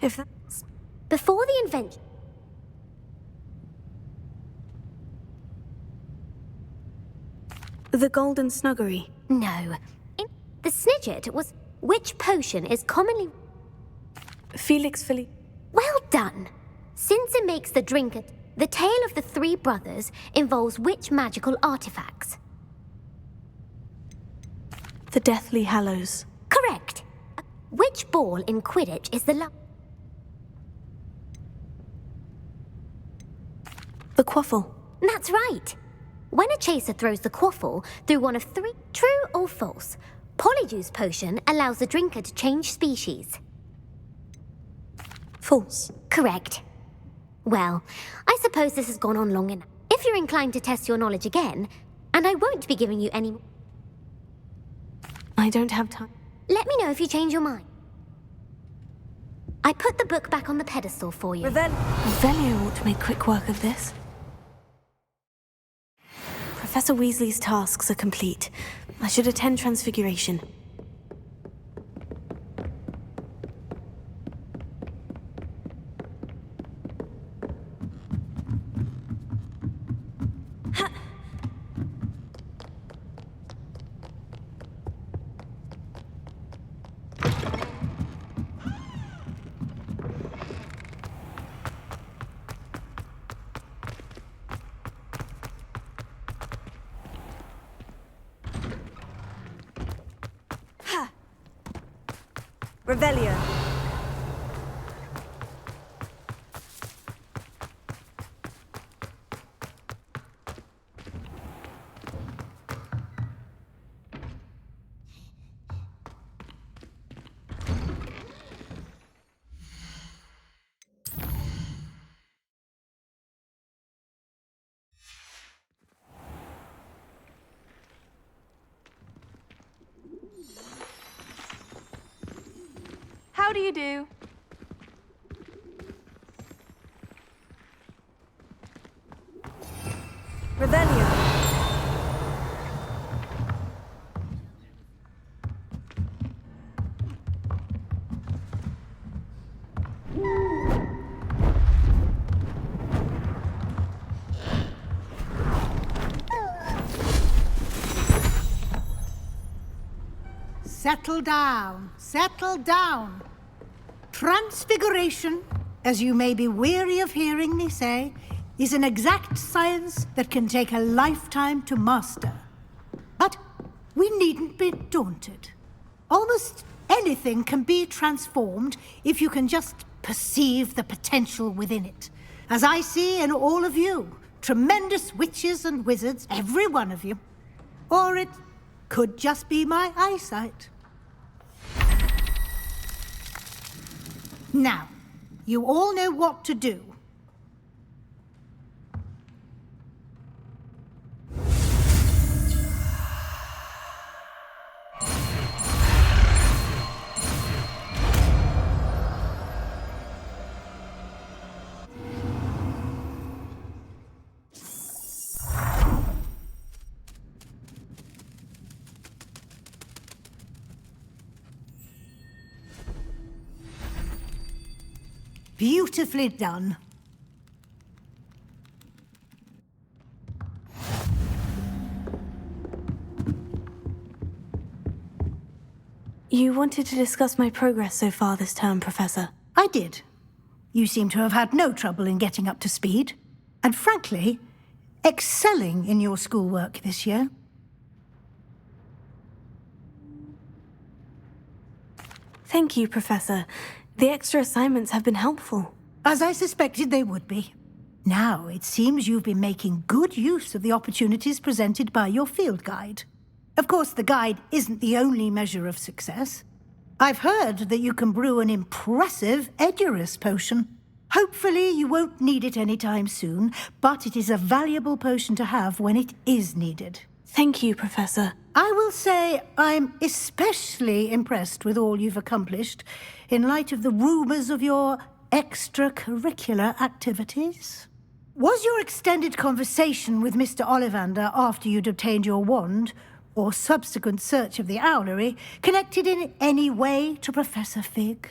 If that... Before the invention... The Golden Snuggery. No. The Snidget was... Which potion is commonly... Felix Philly. Well done. Since it makes the drink... The tale of the three brothers involves which magical artifacts? The Deathly Hallows. Correct. Which ball in Quidditch is the The Quaffle. That's right. When a chaser throws the quaffle through one of three, true or false, Polyjuice Potion allows the drinker to change species. False. Correct. Well, I suppose this has gone on long enough. If you're inclined to test your knowledge again, and I won't be giving you any... I don't have time. Let me know if you change your mind. I put the book back on the pedestal for you. Revelio ought to make quick work of this. Professor Weasley's tasks are complete. I should attend Transfiguration. Revelio. How do you do? Revelio. Settle down, settle down. Transfiguration, as you may be weary of hearing me say, is an exact science that can take a lifetime to master. But we needn't be daunted. Almost anything can be transformed if you can just perceive the potential within it. As I see in all of you, tremendous witches and wizards, every one of you. Or it could just be my eyesight. Now, you all know what to do. Beautifully done. You wanted to discuss my progress so far this term, Professor. I did. You seem to have had no trouble in getting up to speed. And frankly, excelling in your schoolwork this year. Thank you, Professor. The extra assignments have been helpful. As I suspected they would be. Now, it seems you've been making good use of the opportunities presented by your field guide. Of course, the guide isn't the only measure of success. I've heard that you can brew an impressive Edurus potion. Hopefully, you won't need it anytime soon, but it is a valuable potion to have when it is needed. Thank you, Professor. I will say I'm especially impressed with all you've accomplished in light of the rumors of your extracurricular activities. Was your extended conversation with Mr. Ollivander after you'd obtained your wand, or subsequent search of the owlery, connected in any way to Professor Fig?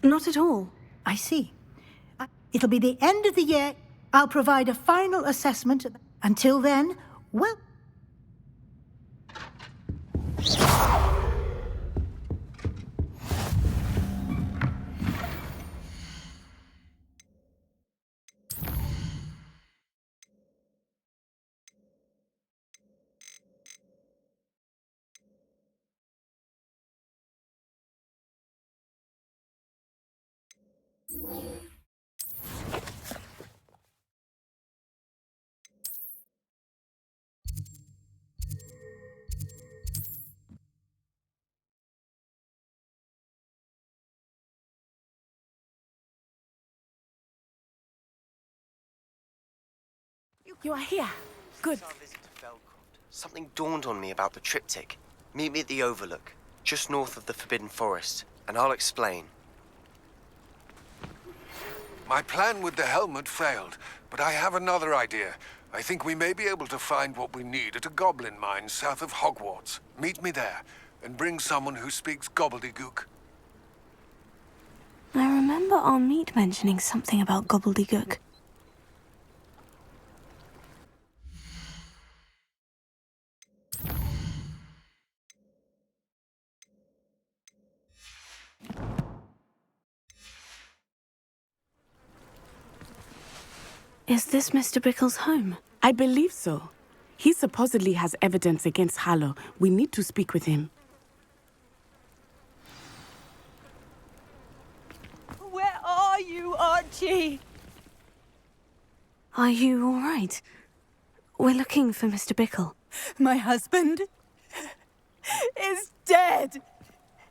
Not at all. I see. It'll be the end of the year. I'll provide a final assessment. Until then, well... You are here. Good. Something dawned on me about the triptych. Meet me at the Overlook, just north of the Forbidden Forest, and I'll explain. My plan with the helmet failed, but I have another idea. I think we may be able to find what we need at a goblin mine south of Hogwarts. Meet me there, and bring someone who speaks gobbledygook. I remember our meet mentioning something about gobbledygook. Is this Mr. Bickle's home? I believe so. He supposedly has evidence against Harlow. We need to speak with him. Where are you, Archie? Are you all right? We're looking for Mr. Bickle. My husband is dead.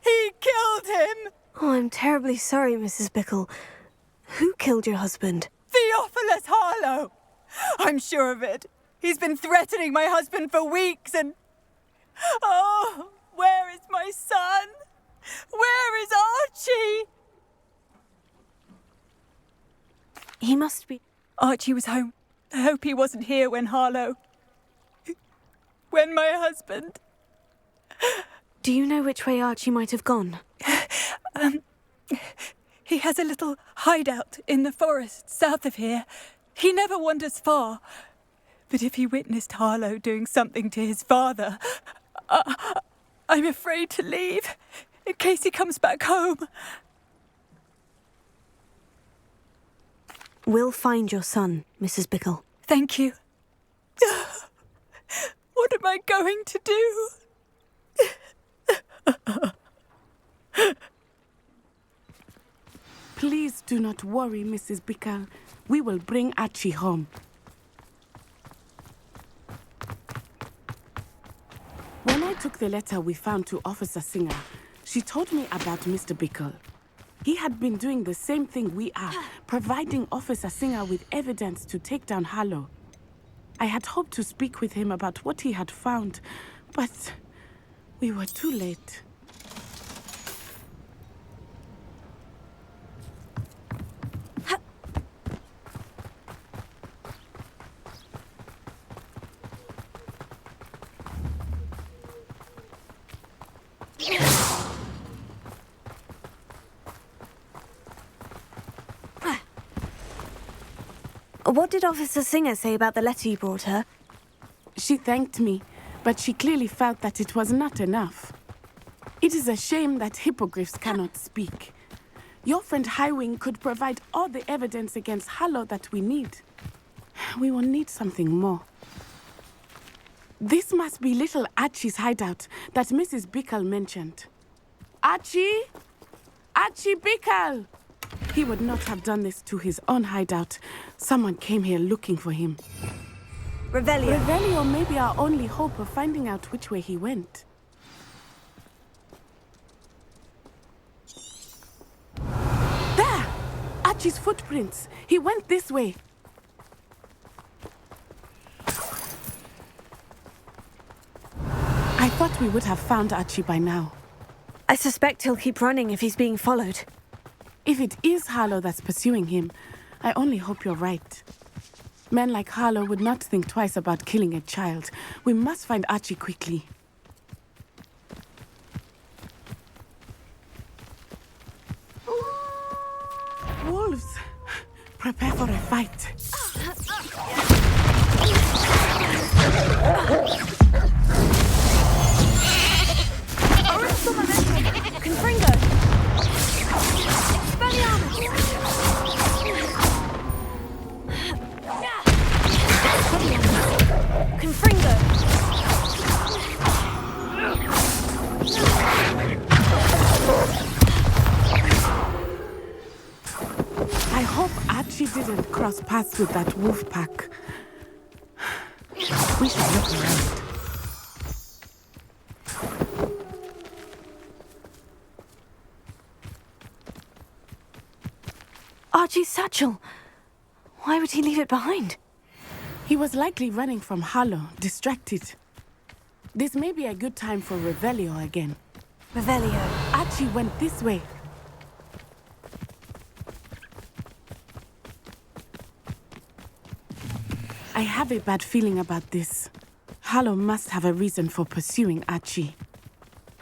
He killed him. Oh, I'm terribly sorry, Mrs. Bickle. Who killed your husband? Theophilus Harlow! I'm sure of it. He's been threatening my husband for weeks and... Oh, where is my son? Where is Archie? He must be... Archie was home. I hope he wasn't here when Harlow... When my husband... Do you know which way Archie might have gone? He has a little hideout in the forest south of here. He never wanders far. But if he witnessed Harlow doing something to his father, I'm afraid to leave in case he comes back home. We'll find your son, Mrs. Bickle. Thank you. What am I going to do? Please do not worry, Mrs. Bickle. We will bring Archie home. When I took the letter we found to Officer Singer, she told me about Mr. Bickle. He had been doing the same thing we are, providing Officer Singer with evidence to take down Harlow. I had hoped to speak with him about what he had found, but we were too late. What did Officer Singer say about the letter you brought her? She thanked me, but she clearly felt that it was not enough. It is a shame that hippogriffs cannot speak. Your friend Highwing could provide all the evidence against Harlow that we need. We will need something more. This must be little Archie's hideout that Mrs. Bickle mentioned. Archie? Archie Bickle! He would not have done this to his own hideout. Someone came here looking for him. Revelio. Revelio may be our only hope of finding out which way he went. There! Archie's footprints. He went this way. I thought we would have found Archie by now. I suspect he'll keep running if he's being followed. If it is Harlow that's pursuing him, I only hope you're right. Men like Harlow would not think twice about killing a child. We must find Archie quickly. Wolves! Prepare for a fight. Confringo! Confringo! I hope Archie didn't cross paths with that wolf pack. We should look around. Archie's satchel. Why would he leave it behind? He was likely running from Harlow, distracted. This may be a good time for Revelio again. Revelio. Archie went this way. I have a bad feeling about this. Harlow must have a reason for pursuing Archie.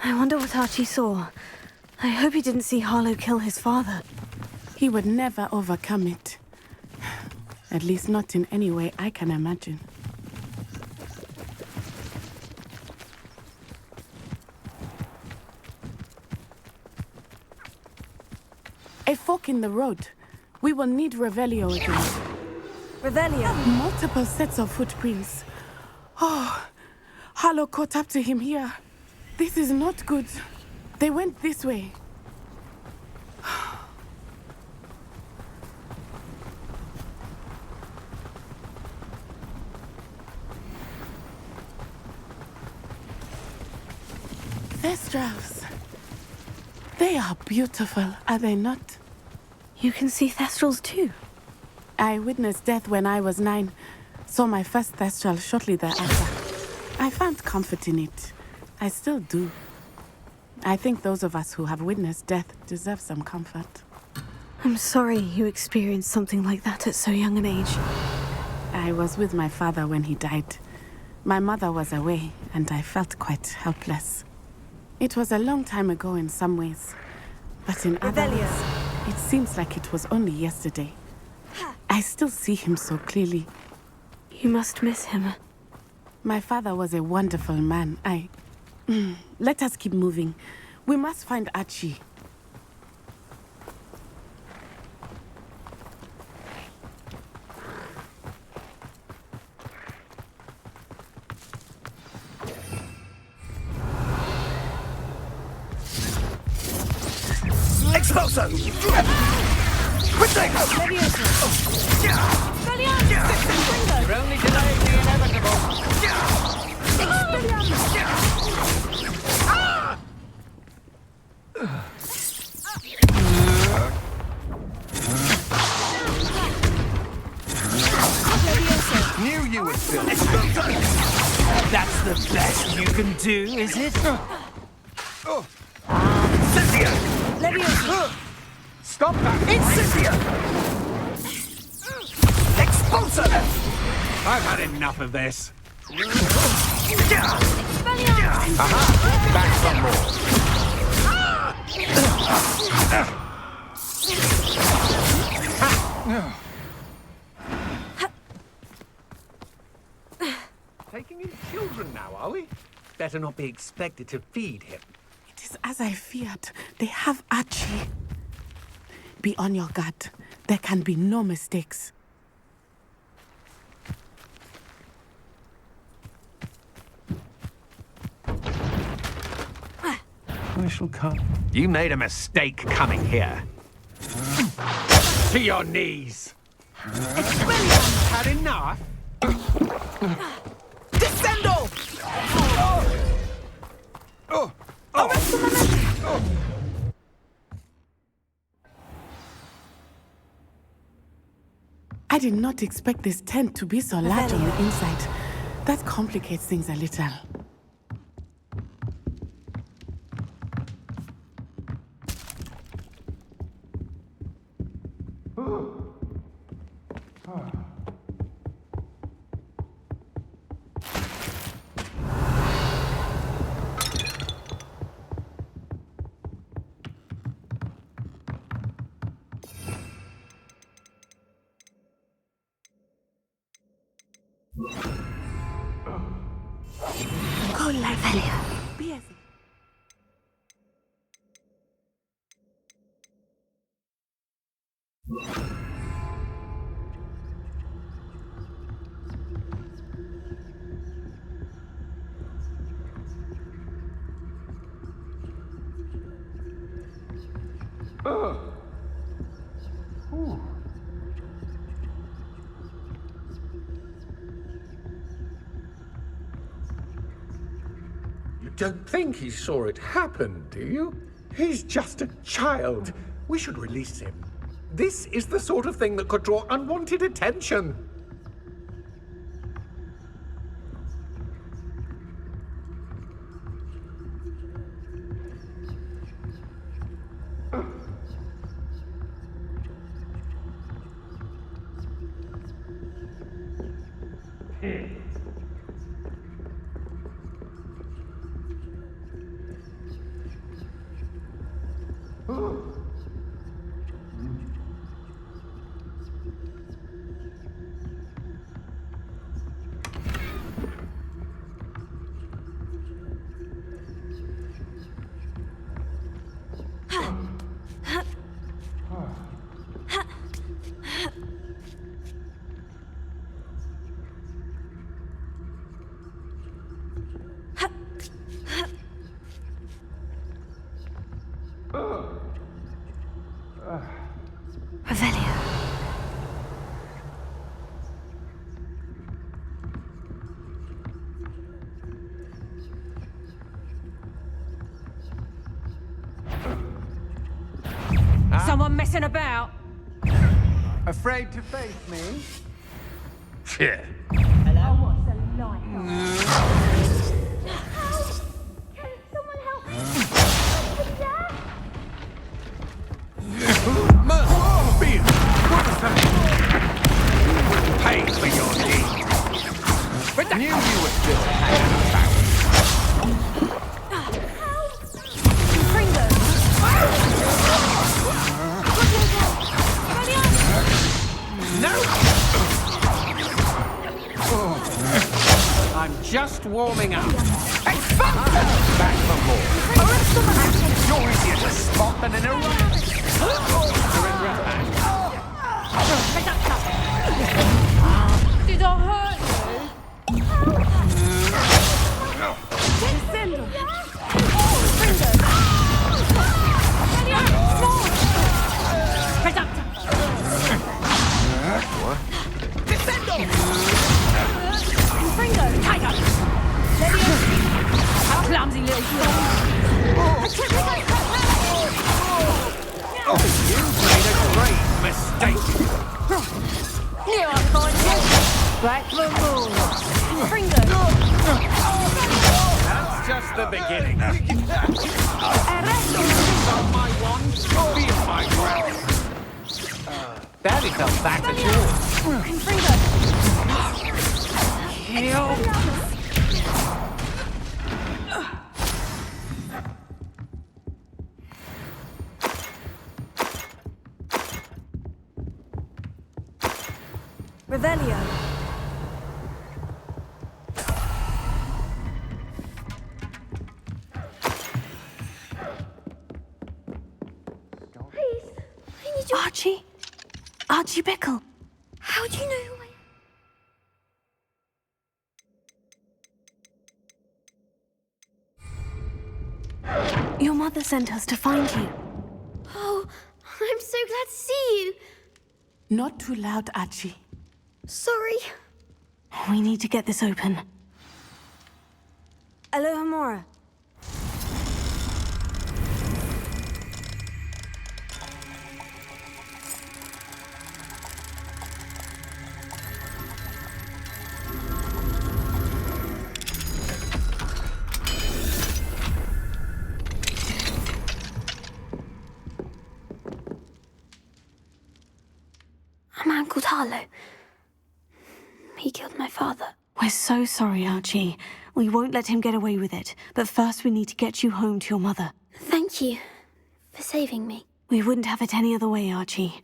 I wonder what Archie saw. I hope he didn't see Harlow kill his father. He would never overcome it. At least not in any way I can imagine. A fork in the road. We will need Revelio again. Revelio. Multiple sets of footprints. Oh, Harlow caught up to him here. This is not good. They went this way. Thestrals. They are beautiful, are they not? You can see Thestrals too. I witnessed death when I was 9. Saw my first Thestral shortly thereafter. I found comfort in it. I still do. I think those of us who have witnessed death deserve some comfort. I'm sorry you experienced something like that at so young an age. I was with my father when he died. My mother was away, and I felt quite helpless. It was a long time ago in some ways, but in others, it seems like it was only yesterday. I still see him so clearly. You must miss him. My father was a wonderful man. Let us keep moving. We must find Archie. Expulso! Quickly! You're only delaying the inevitable. Knew you were still. That's the best you can do, is it? Cynthia! Stop that! Cynthia! Expulso! I've had enough of this. Aha! Back some more. Taking in children now, are we? Better not be expected to feed him. It is as I feared. They have Archie. Be on your guard. There can be no mistakes. I shall come. You made a mistake coming here. To your knees. Had enough? Descendo! I did not expect this tent to be so large on the inside. That complicates things a little. Go, Livelia. Be easy. You don't think he saw it happen, do you? He's just a child. We should release him. This is the sort of thing that could draw unwanted attention. Revelio. Someone messing about? Afraid to face me? Yeah. Hello? What's the light? Can someone help me? Pay for your deed. But knew you were still hanging about. No! I'm just warming up. Hey, back for more. You're easier to spot than an aerobic. Did I hurt you? Descendo. Clumsy little fool. You've made a great mistake. Here I find you. Back the moon. That's just the beginning. On my wand, feel my breath. Barely felt that at all. Revelio. Please, I need you. Archie? Archie Bickle. How do you know who I am? Your mother sent us to find you. Oh, I'm so glad to see you. Not too loud, Archie. Sorry. We need to get this open. Alohomora. A man called Harlow. He killed my father. We're so sorry, Archie. We won't let him get away with it. But first we need to get you home to your mother. Thank you for saving me. We wouldn't have it any other way, Archie.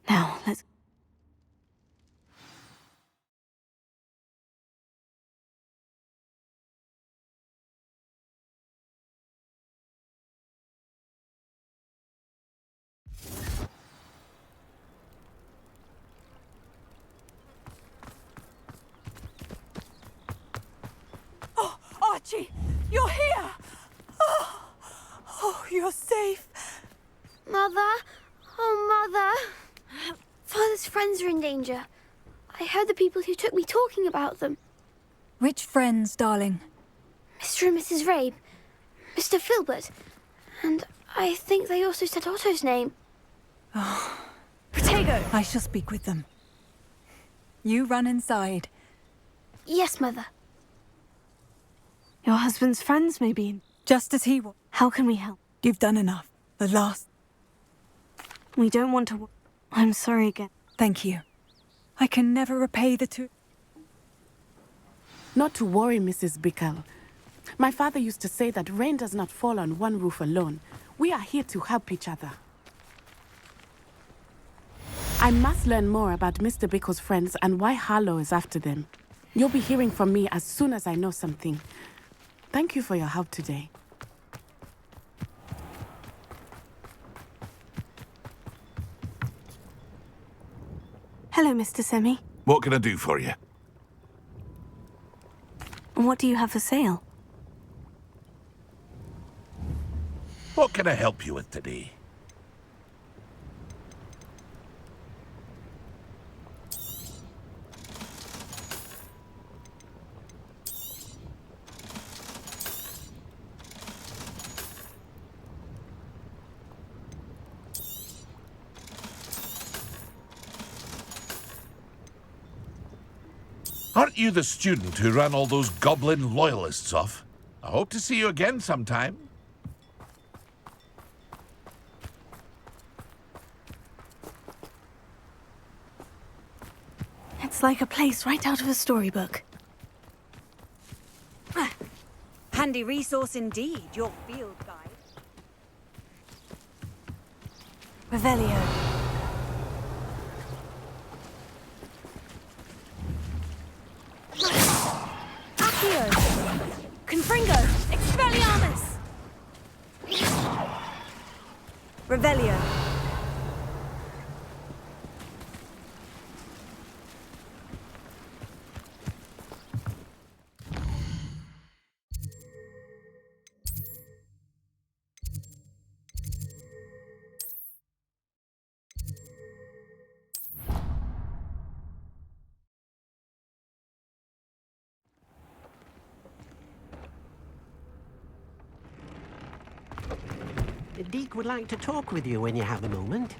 Now, let's... Oh, Archie, you're here! Oh, you're safe. Mother? Oh, Mother. Father's friends are in danger. I heard the people who took me talking about them. Which friends, darling? Mr. and Mrs. Rabe, Mr. Filbert, and I think they also said Otto's name. Oh. Protego! I shall speak with them. You run inside. Yes, Mother. Your husband's friends may be in... Just as he was. How can we help? You've done enough. The last... We don't want to... I'm sorry again. Thank you. I can never repay the two... Not to worry, Mrs. Bickle. My father used to say that rain does not fall on one roof alone. We are here to help each other. I must learn more about Mr. Bickle's friends and why Harlow is after them. You'll be hearing from me as soon as I know something. Thank you for your help today. Hello, Mr. Semi. What can I do for you? What do you have for sale? What can I help you with today? Aren't you the student who ran all those goblin loyalists off? I hope to see you again sometime. It's like a place right out of a storybook. Handy resource indeed, your field guide. Revelio. Accio! Confringo! Expelliarmus! Revelio. Deke would like to talk with you when you have a moment.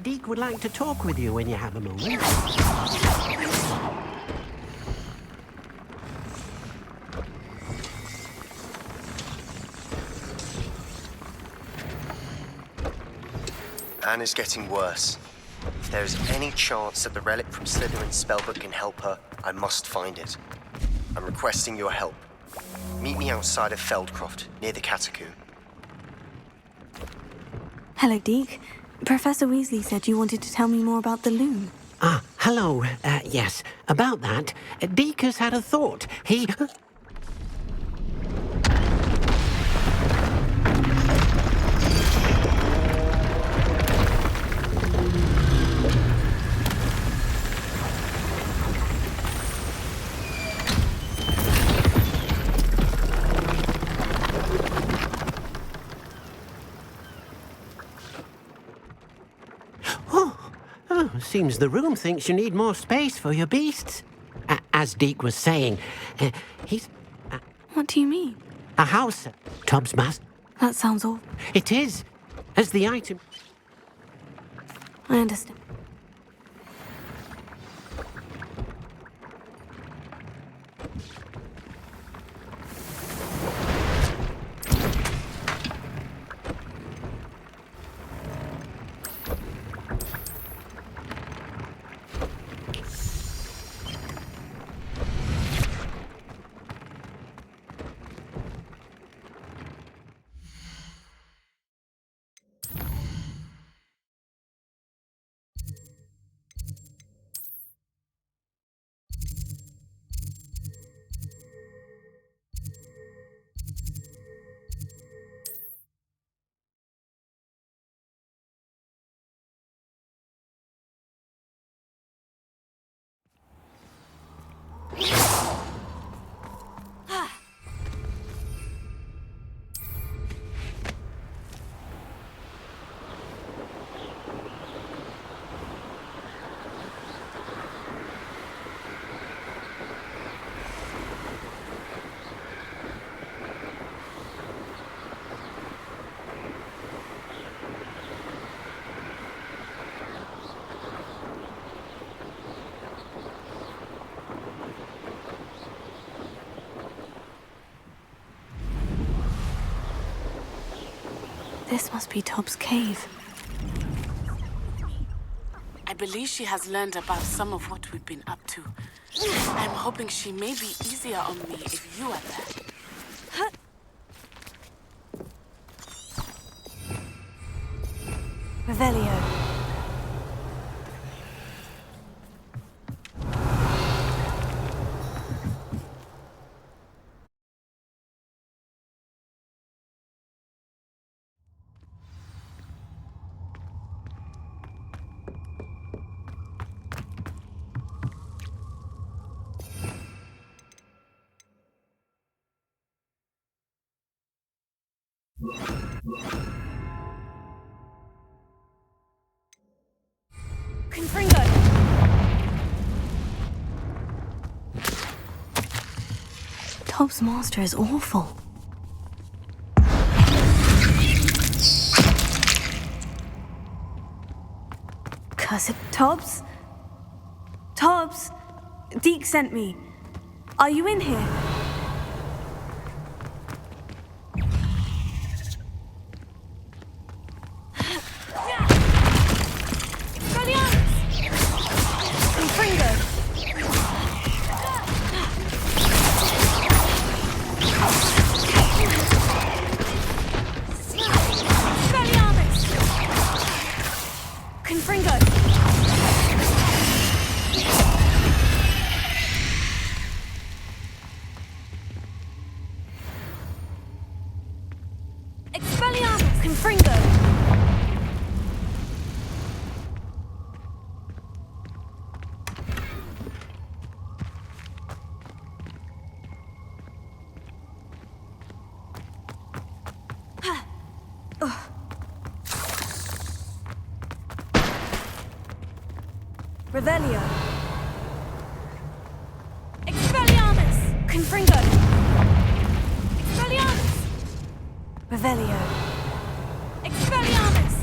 Deke would like to talk with you when you have a moment. Anne is getting worse. If there is any chance that the relic from Slytherin's spellbook can help her, I must find it. I'm requesting your help. Meet me outside of Feldcroft, near the Catacomb. Hello, Deke. Professor Weasley said you wanted to tell me more about the loom. Ah, hello. Yes, about that, Deke has had a thought. He... Seems the room thinks you need more space for your beasts. As Deke was saying, he's... What do you mean? A house, Tubbs must. That sounds awful. It is. As the item... I understand. This must be Tubbs' cave. I believe she has learned about some of what we've been up to. I'm hoping she may be easier on me if you are there. Revelio. Confringo! Tubbs' master is awful. Curse it. Tubbs? Tubbs? Deke sent me. Are you in here? Revelio. Expelliarmus! Confringo! Expelliarmus! Revelio. Expelliarmus!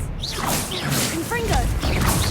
Confringo!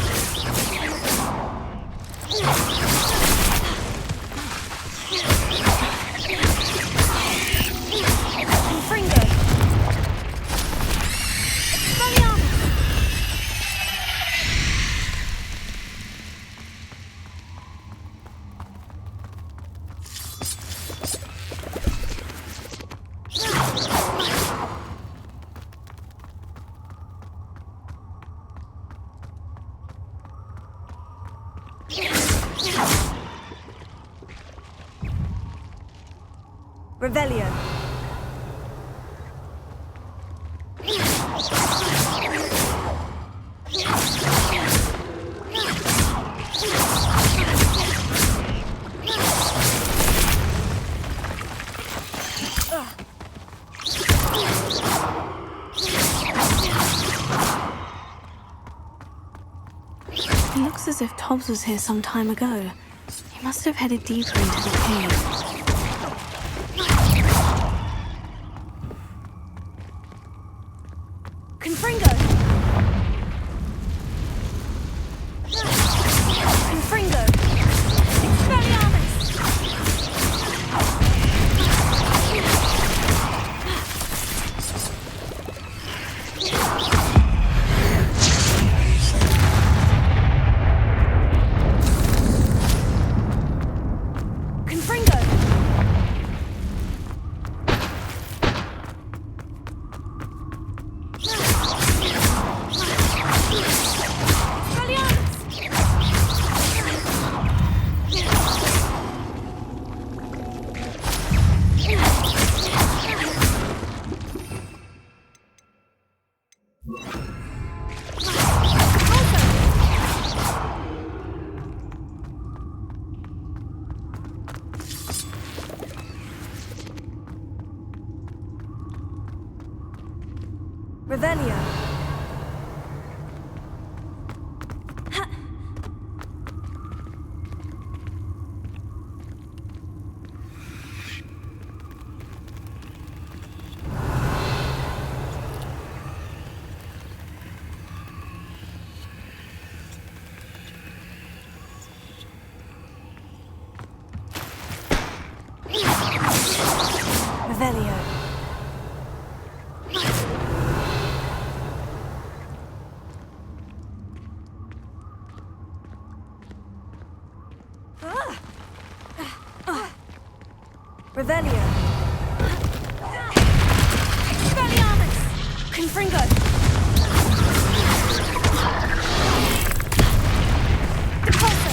Revelio. It looks as if Tobbs was here some time ago. He must have headed deeper into the cave. Revelio. Revelio. Revelio. Expelliarmus! Confringo! Depulso!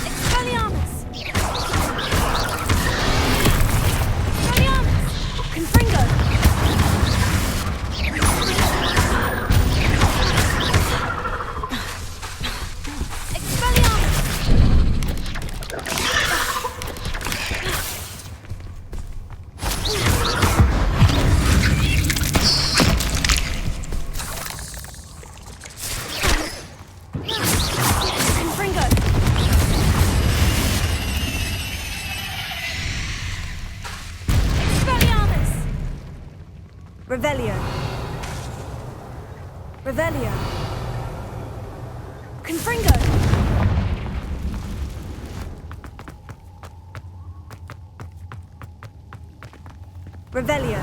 Expelliarmus! Expelliarmus! Confringo! Revelio. Revelio. Confringo. Revelio.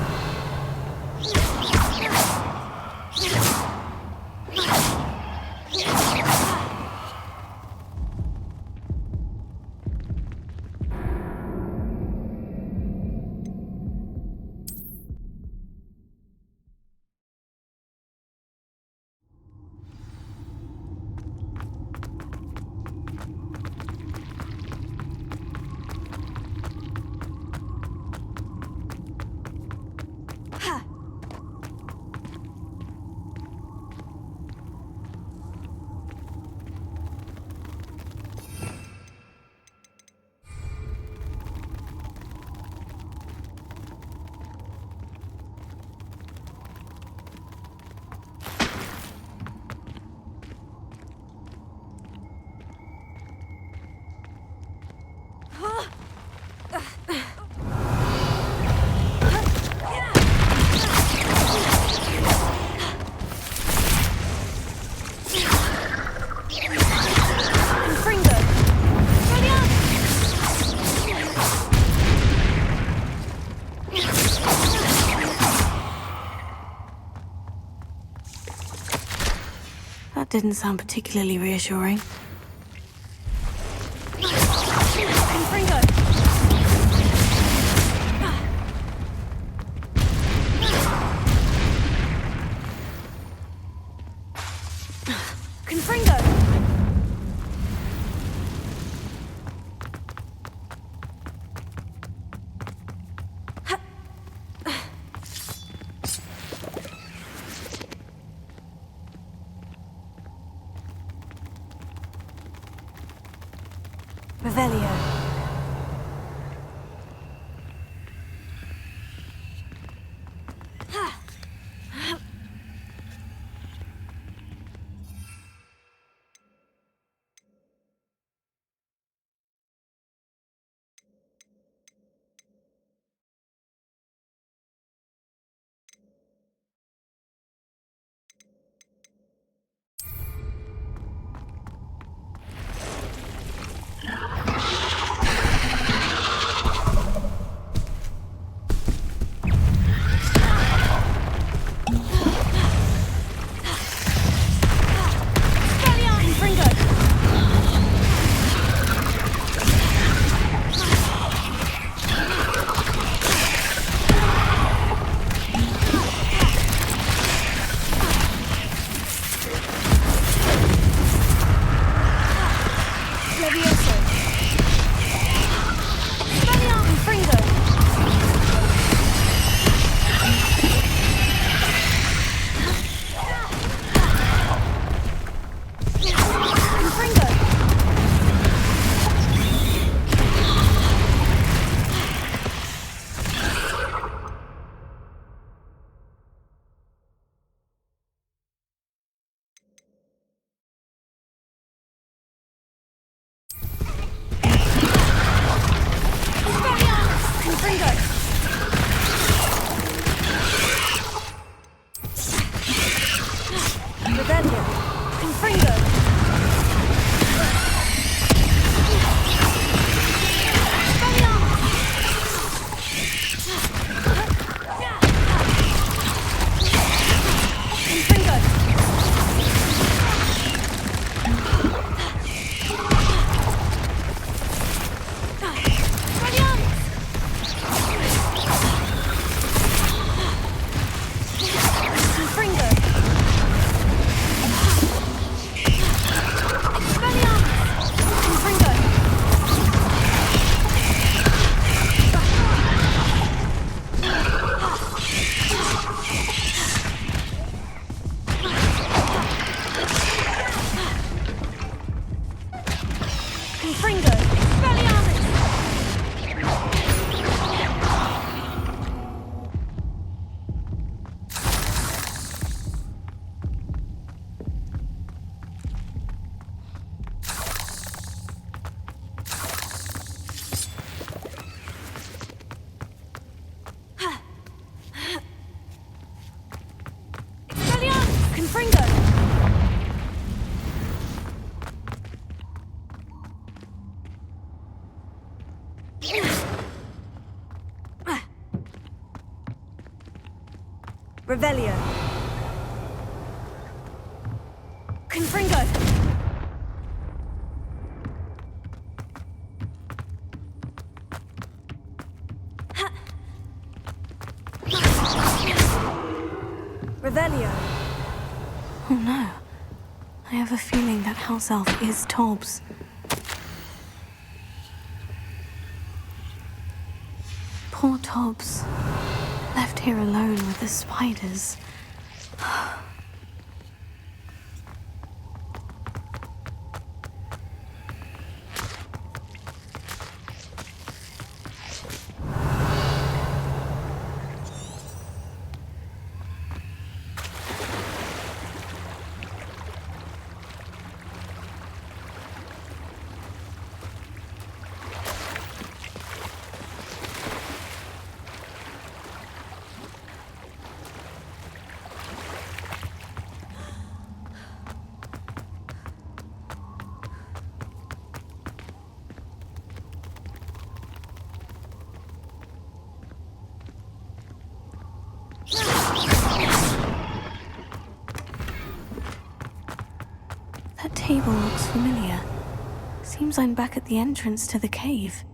didn't sound particularly reassuring. Confringo! Confringo! Revelio. Revelio. Confringo. Revelio. Oh no. I have a feeling that house elf is Tobbs. Poor Tobbs. Left here alone with the spiders. Seems I'm back at the entrance to the cave.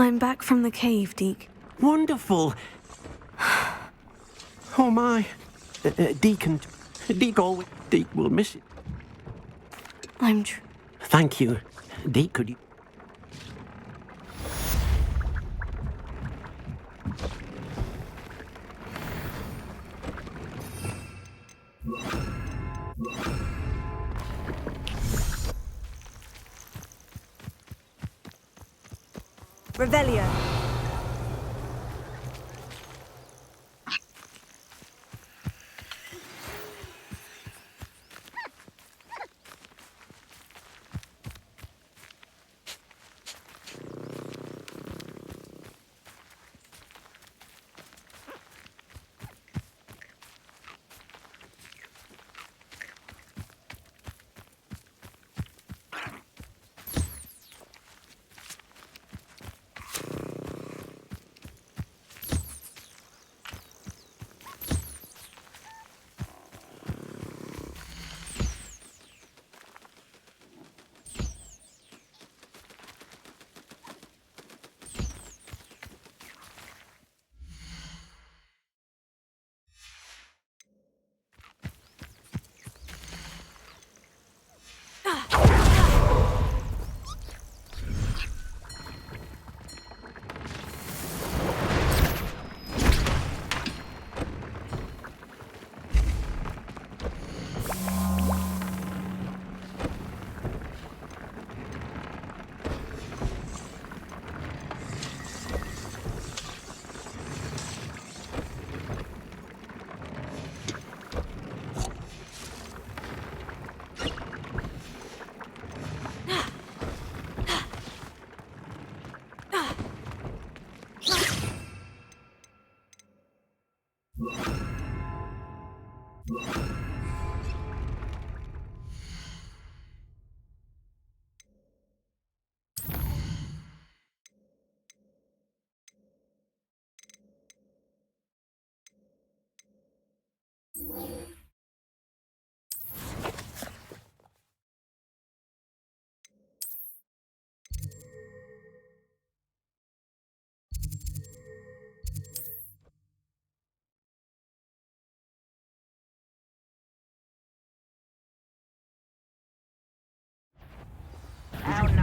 I'm back from the cave, Deke. Wonderful. Oh my. Deke will miss it. Thank you. Deke, could you... Revelio.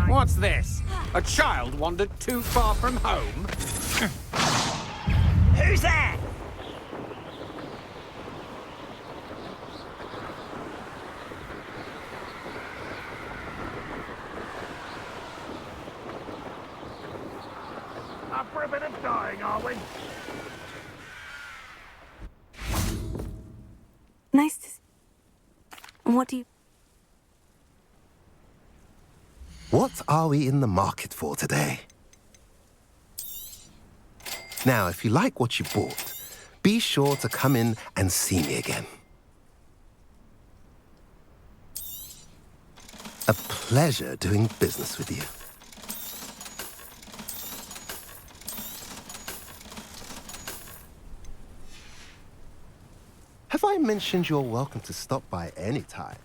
What's this? A child wandered too far from home? Who's that? Up for a bit of dying, are we? Nice to see. What do you... What are we in the market for today? Now, if you like what you bought, be sure to come in and see me again. A pleasure doing business with you. Have I mentioned you're welcome to stop by any time?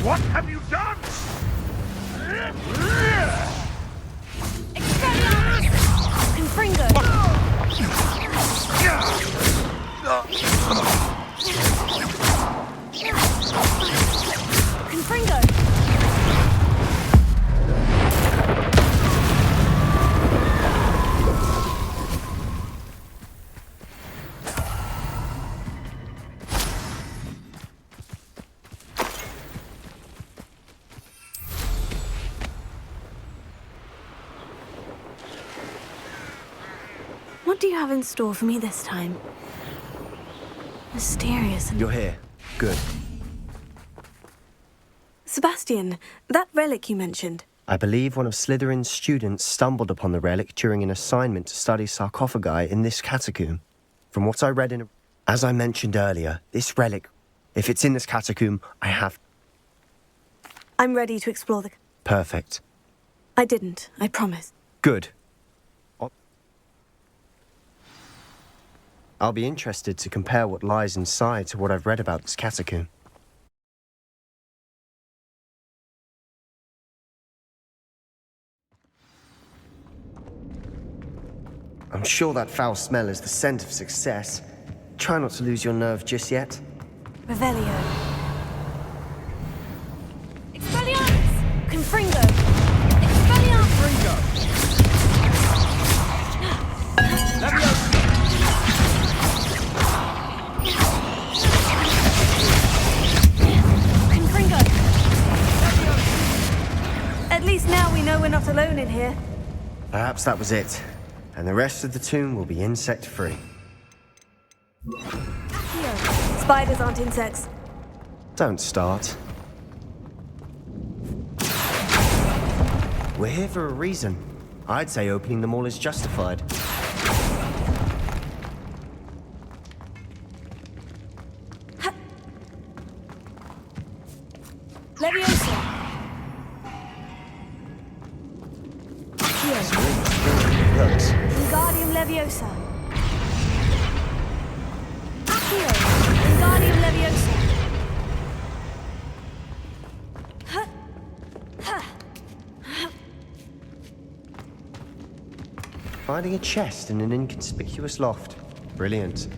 What have you done? Confringo! Confringo! What do you have in store for me this time? Mysterious and... You're here. Good. Sebastian, that relic you mentioned. I believe one of Slytherin's students stumbled upon the relic during an assignment to study sarcophagi in this catacomb. From what I read in... As I mentioned earlier, this relic, if it's in this catacomb, I have... I'm ready to explore the... Perfect. I didn't, I promise. Good. I'll be interested to compare what lies inside to what I've read about this catacomb. I'm sure that foul smell is the scent of success. Try not to lose your nerve just yet. Revelio. Expelliarmus! Confringo! Expelliarmus! Confringo! Confringo! At least now we know we're not alone in here. Perhaps that was it, and the rest of the tomb will be insect-free. Spiders aren't insects. Don't start. We're here for a reason. I'd say opening them all is justified. Leviosa! Looks. Wingardium Leviosa! Accio! Wingardium Leviosa! Finding a chest in an inconspicuous loft. Brilliant.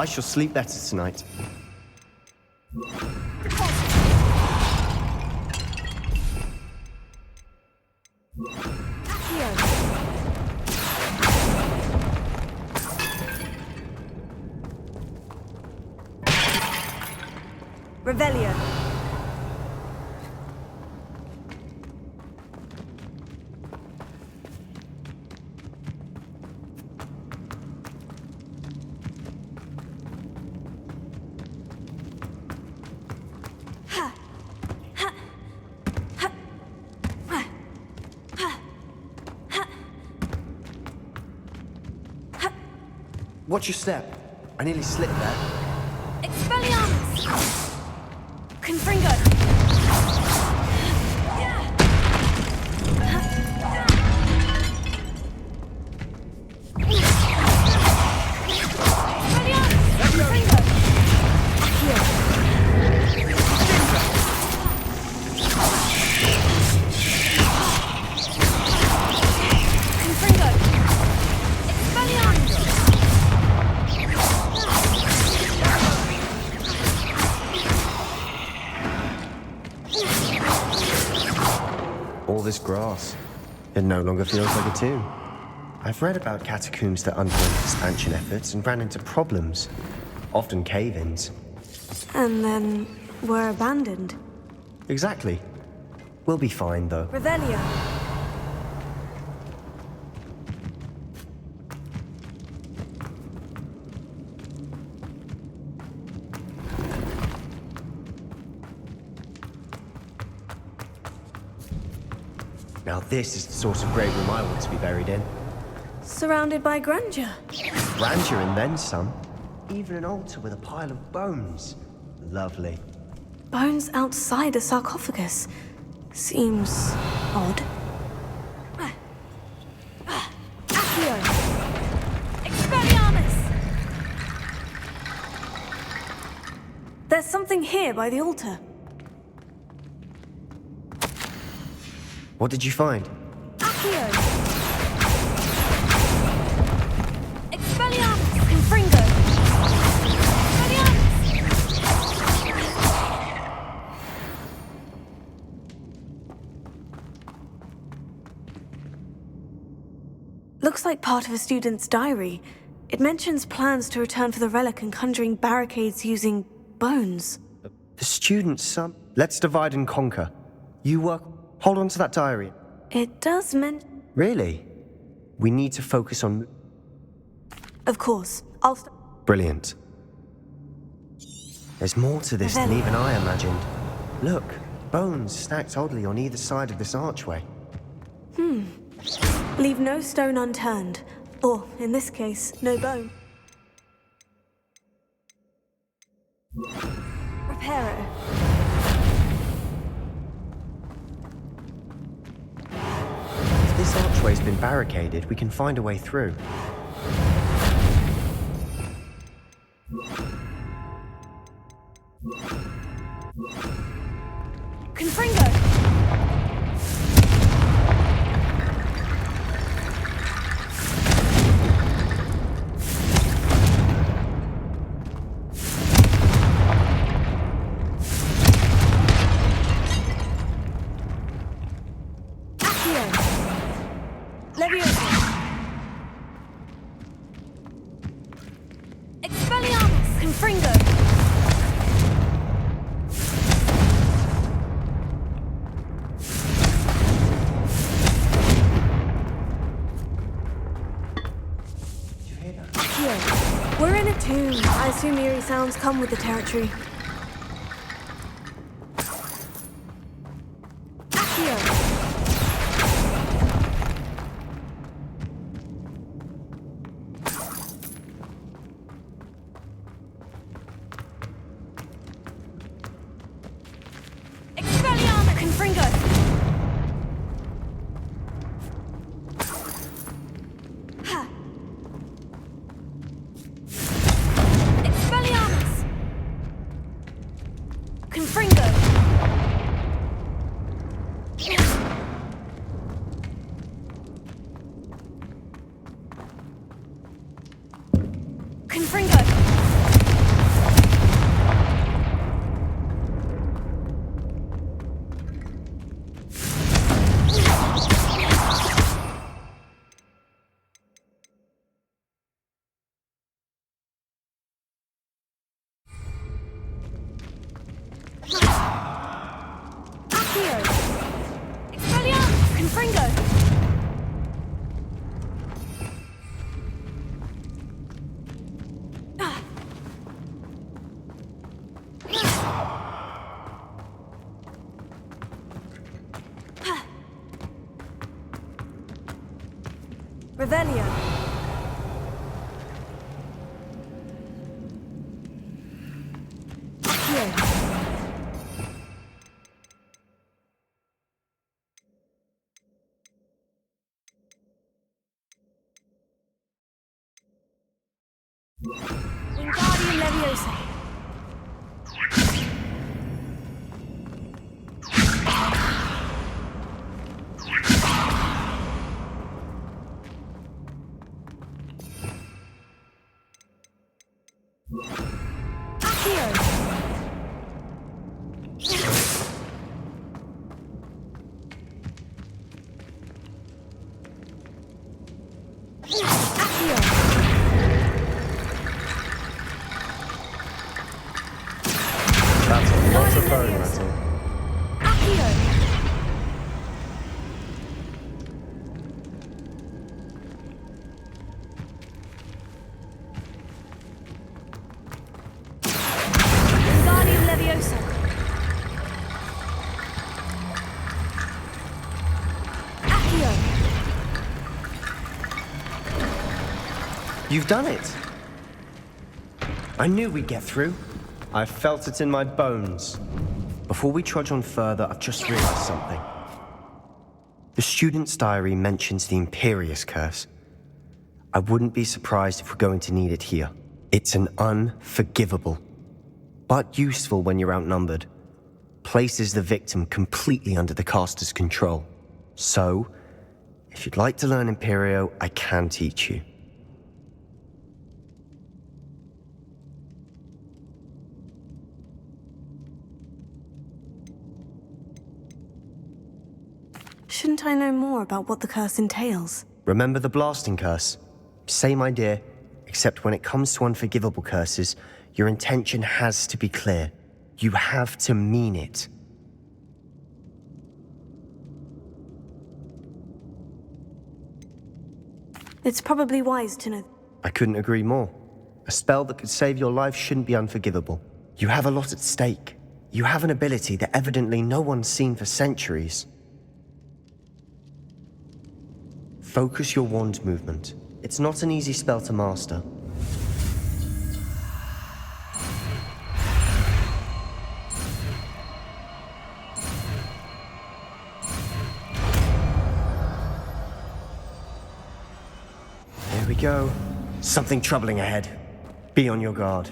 I shall sleep better tonight. Revelio. Watch your step. I nearly slipped there. Expelliarmus! Confringo! All this grass. It no longer feels like a tomb. I've read about catacombs that underwent expansion efforts and ran into problems, often cave-ins. And then were abandoned. Exactly. We'll be fine, though. Revelio. Now this is the sort of grave room I want to be buried in. Surrounded by grandeur. Grandeur and then some. Even an altar with a pile of bones. Lovely. Bones outside a sarcophagus. Seems odd. Accio! Expelliarmus! There's something here by the altar. What did you find? Accio! Expelliarmus! Confringo! Looks like part of a student's diary. It mentions plans to return for the relic and conjuring barricades using bones. The student's son. Let's divide and conquer. You work. Hold on to that diary. It does Really? We need to focus on... Of course. I'll Brilliant. There's more to this than even I imagined. Look, bones stacked oddly on either side of this archway. Leave no stone unturned. Or, in this case, no bone. Reparo. If this archway's been barricaded, we can find a way through. Confringo! Expelliarmus! Confringo! We're in a tomb. I assume eerie sounds come with the territory. Expelliarmus! Confringo! Expelliarmus! Confringo! Confringo! Accio! Expelliarmus! Confringo! Revelio. Wingardium Leviosa. That's a lot of bone metal. Wingardium Leviosa. Accio. You've done it! I knew we'd get through. I felt it in my bones. Before we trudge on further, I've just realized something. The student's diary mentions the Imperious Curse. I wouldn't be surprised if we're going to need it here. It's an unforgivable, but useful when you're outnumbered. Places the victim completely under the caster's control. So, if you'd like to learn Imperio, I can teach you. Shouldn't I know more about what the curse entails? Remember the blasting curse? Same idea, except when it comes to unforgivable curses, your intention has to be clear. You have to mean it. It's probably wise to know. I couldn't agree more. A spell that could save your life shouldn't be unforgivable. You have a lot at stake. You have an ability that evidently no one's seen for centuries. Focus your wand movement. It's not an easy spell to master. Here we go. Something troubling ahead. Be on your guard.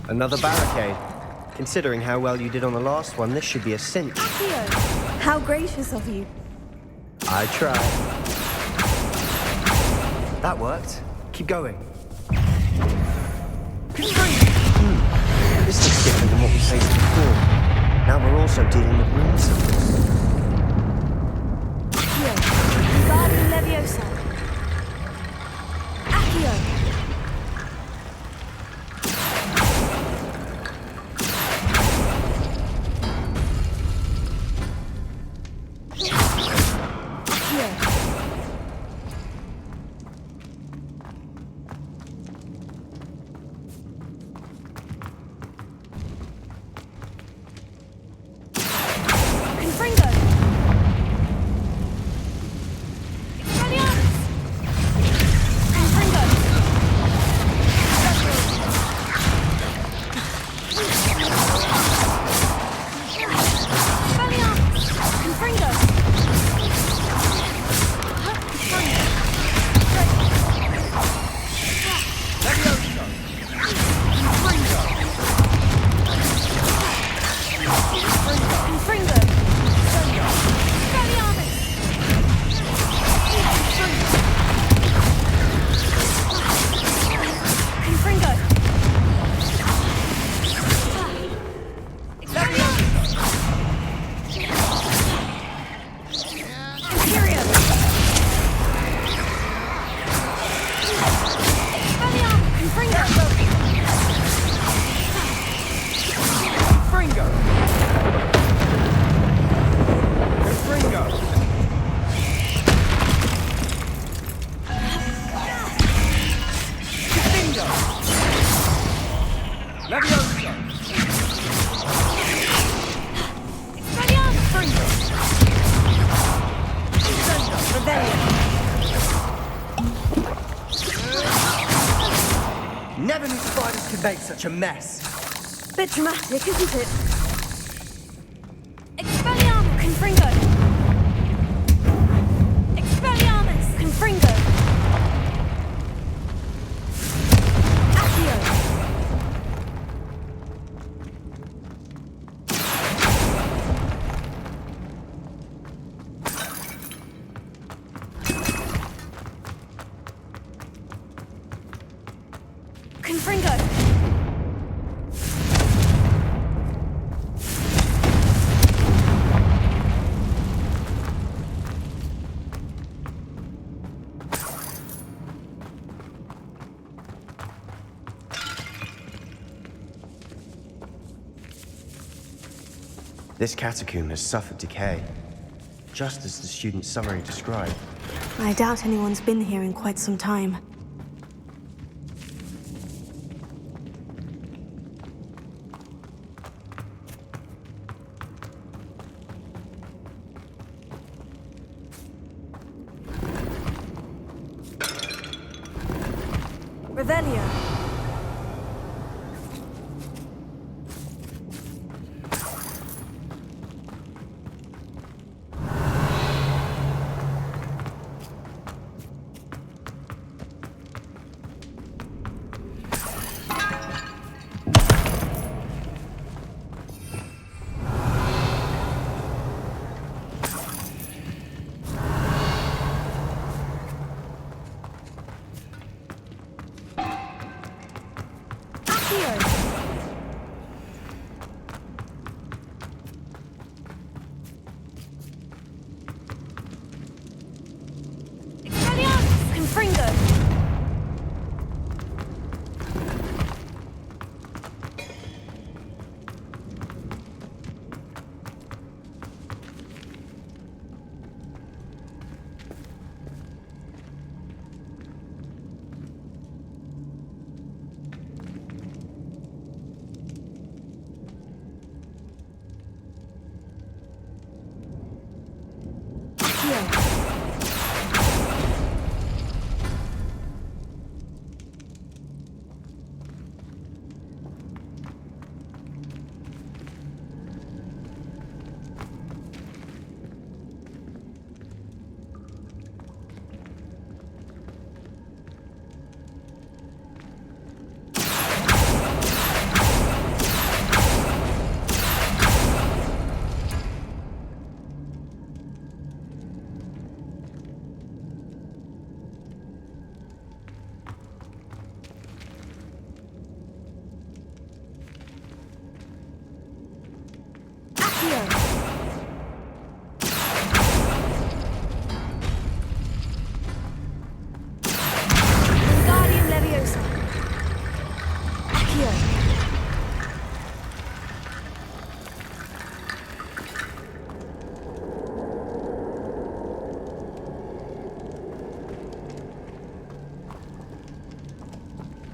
Another barricade. Considering how well you did on the last one, this should be a cinch. How gracious of you. I tried. That worked. Keep going. This looks different than what we faced before. Now we're also dealing with runes. Wingardium Leviosa. Accio. Never knew spiders could make such a mess. Bit dramatic, isn't it? Expelliarmus! Confringo! Expelliarmus! Confringo! Accio! Confringo! This catacomb has suffered decay, just as the student's summary described. I doubt anyone's been here in quite some time. Revelio. Confringo!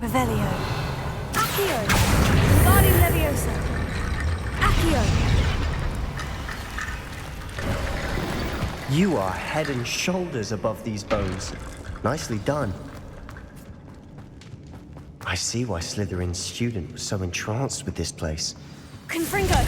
Revelio. Accio. Wingardium Leviosa. Accio. You are head and shoulders above these bones. Nicely done. I see why Slytherin's student was so entranced with this place. Confringo.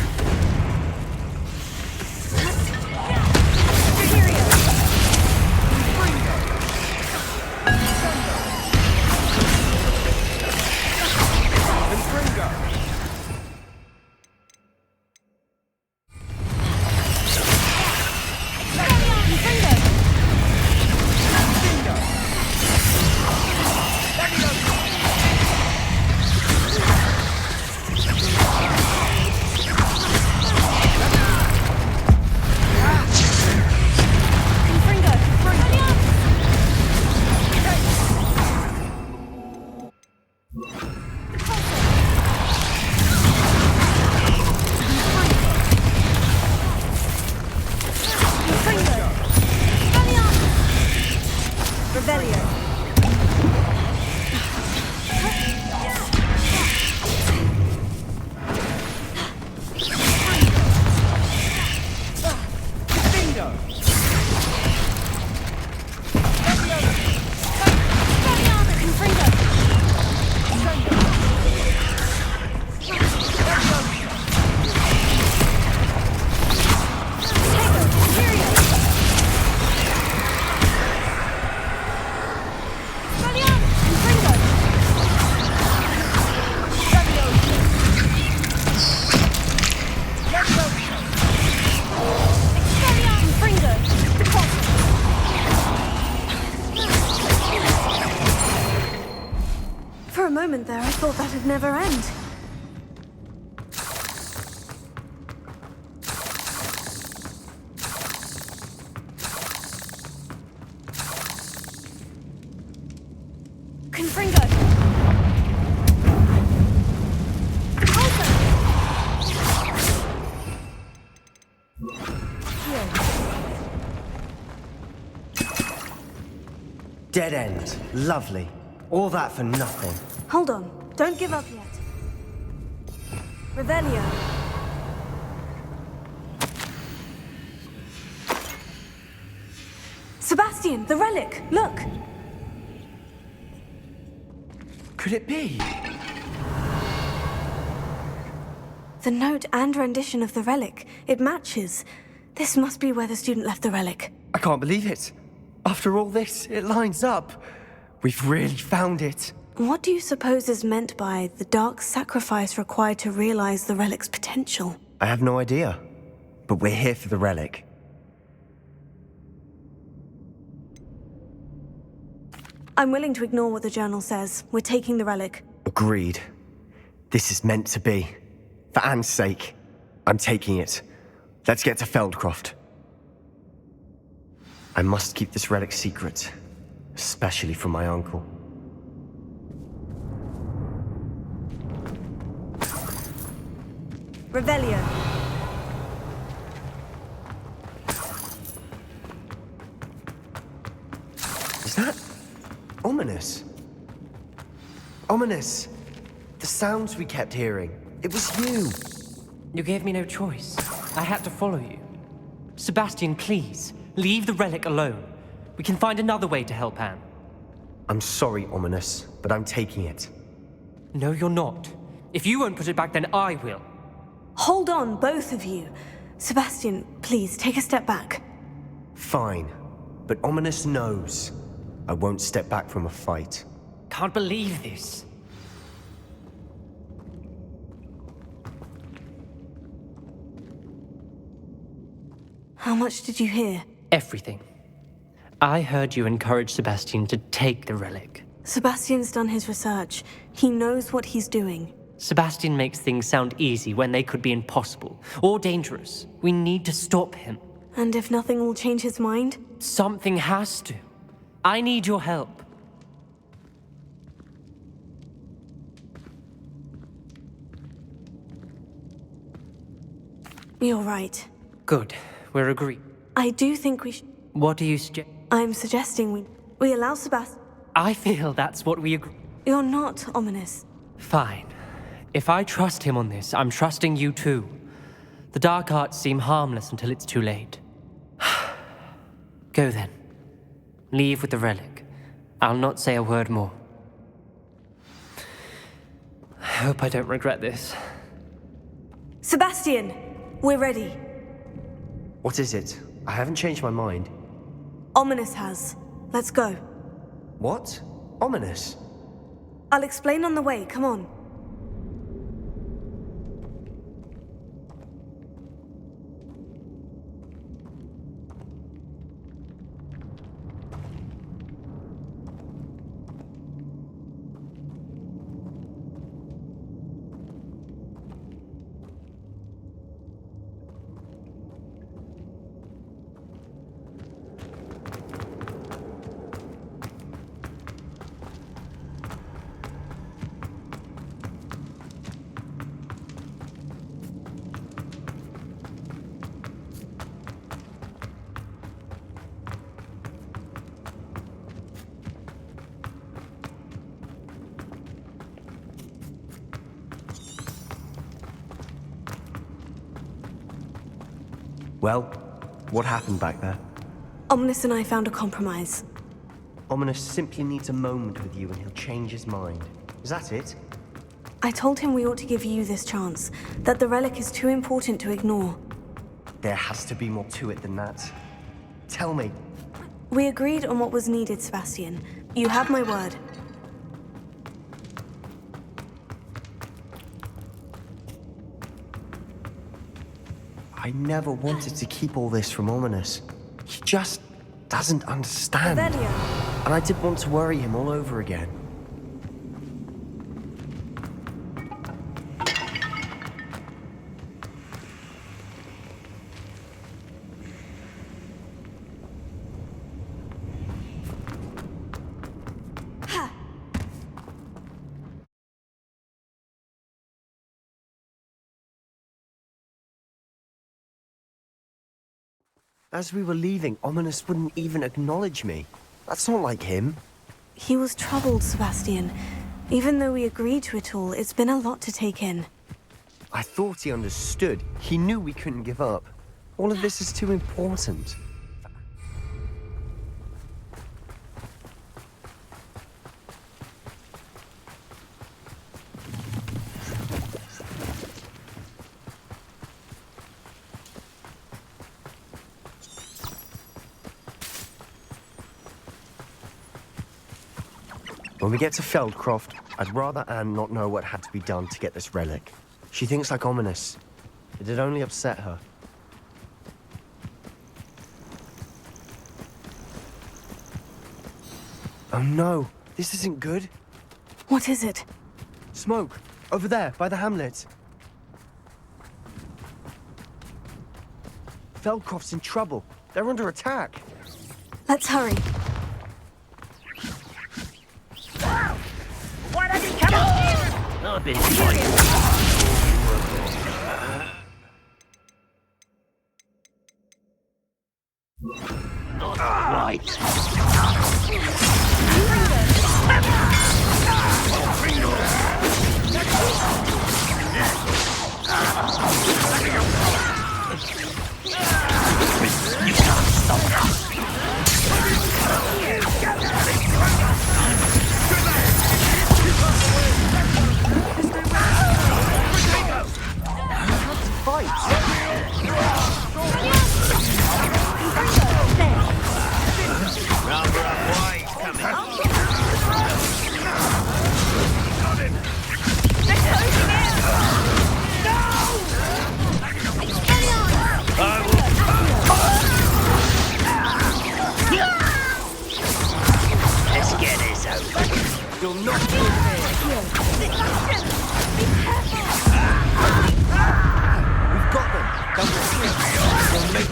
For a moment there, I thought that'd never end. Confringo! Dead end. Lovely. All that for nothing. Hold on. Don't give up yet. Revelio. Sebastian, the relic! Look! Could it be? The note and rendition of the relic. It matches. This must be where the student left the relic. I can't believe it. After all this, it lines up. We've really found it. What do you suppose is meant by the dark sacrifice required to realize the relic's potential? I have no idea. But we're here for the relic. I'm willing to ignore what the journal says. We're taking the relic. Agreed. This is meant to be. For Anne's sake, I'm taking it. Let's get to Feldcroft. I must keep this relic secret, especially from my uncle. Revelio. Is that ominous? Ominous. The sounds we kept hearing. It was you. You gave me no choice. I had to follow you. Sebastian, please, leave the relic alone. We can find another way to help Anne. I'm sorry, Ominous, but I'm taking it. No, you're not. If you won't put it back, then I will. Hold on, both of you. Sebastian, please, take a step back. Fine, but Ominous knows I won't step back from a fight. Can't believe this. How much did you hear? Everything. I heard you encourage Sebastian to take the relic. Sebastian's done his research. He knows what he's doing. Sebastian makes things sound easy when they could be impossible or dangerous. We need to stop him. And if nothing will change his mind? Something has to. I need your help. You're right. Good. We're agreed. I do think we should... What do you suggest? I'm suggesting we allow Sebastian... I feel that's what we agree. You're not ominous. Fine. If I trust him on this, I'm trusting you too. The dark arts seem harmless until it's too late. Go then. Leave with the relic. I'll not say a word more. I hope I don't regret this. Sebastian! We're ready. What is it? I haven't changed my mind. Ominous has. Let's go. What? Ominous? I'll explain on the way, come on. Well, what happened back there? Ominous and I found a compromise. Ominous simply needs a moment with you and he'll change his mind. Is that it? I told him we ought to give you this chance, that the relic is too important to ignore. There has to be more to it than that. Tell me. We agreed on what was needed, Sebastian. You have my word. I never wanted to keep all this from Ominous. He just doesn't understand. Revelio. And I didn't want to worry him all over again. As we were leaving, Ominous wouldn't even acknowledge me. That's not like him. He was troubled, Sebastian. Even though we agreed to it all, it's been a lot to take in. I thought he understood. He knew we couldn't give up. All of this is too important. When we get to Feldcroft, I'd rather Anne not know what had to be done to get this relic. She thinks like Ominous. It'd only upset her. Oh no, this isn't good. What is it? Smoke, over there, by the hamlet. Feldcroft's in trouble. They're under attack. Let's hurry. Why don't you come on here? I've been fighting. Not right. You can't stop us. Let's get this over. You'll not be here. We've got them. We'll make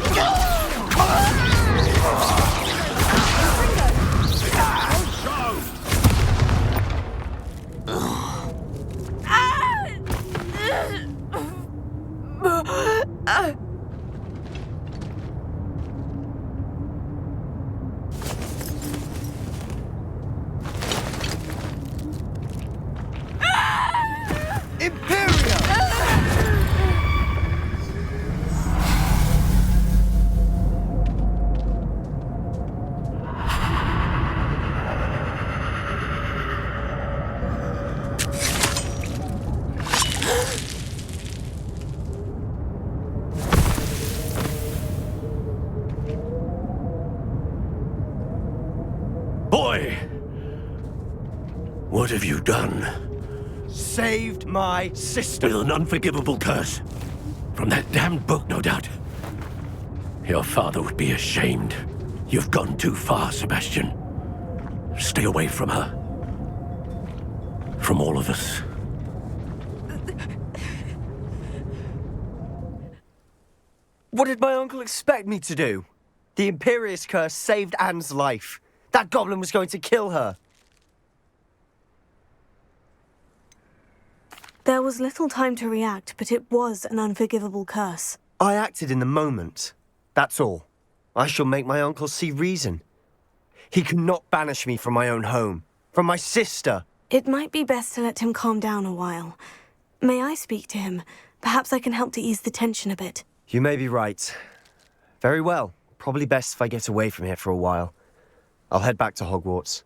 Boy! What have you done? Saved my sister. With an unforgivable curse. From that damned book, no doubt. Your father would be ashamed. You've gone too far, Sebastian. Stay away from her. From all of us. What did my uncle expect me to do? The Imperious curse saved Anne's life. That goblin was going to kill her. There was little time to react, but it was an unforgivable curse. I acted in the moment. That's all. I shall make my uncle see reason. He cannot banish me from my own home, from my sister. It might be best to let him calm down a while. May I speak to him? Perhaps I can help to ease the tension a bit. You may be right. Very well. Probably best if I get away from here for a while. I'll head back to Hogwarts.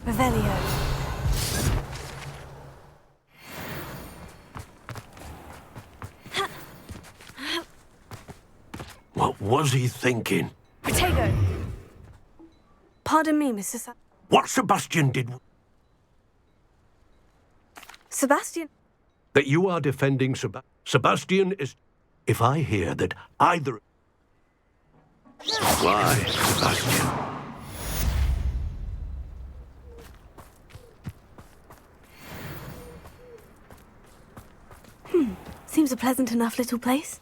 Revelio. What was he thinking? Protego. Pardon me, Mr. What Sebastian did... Sebastian? That you are defending Sebastian is... If I hear that either... Why, Sebastian? Seems a pleasant enough little place.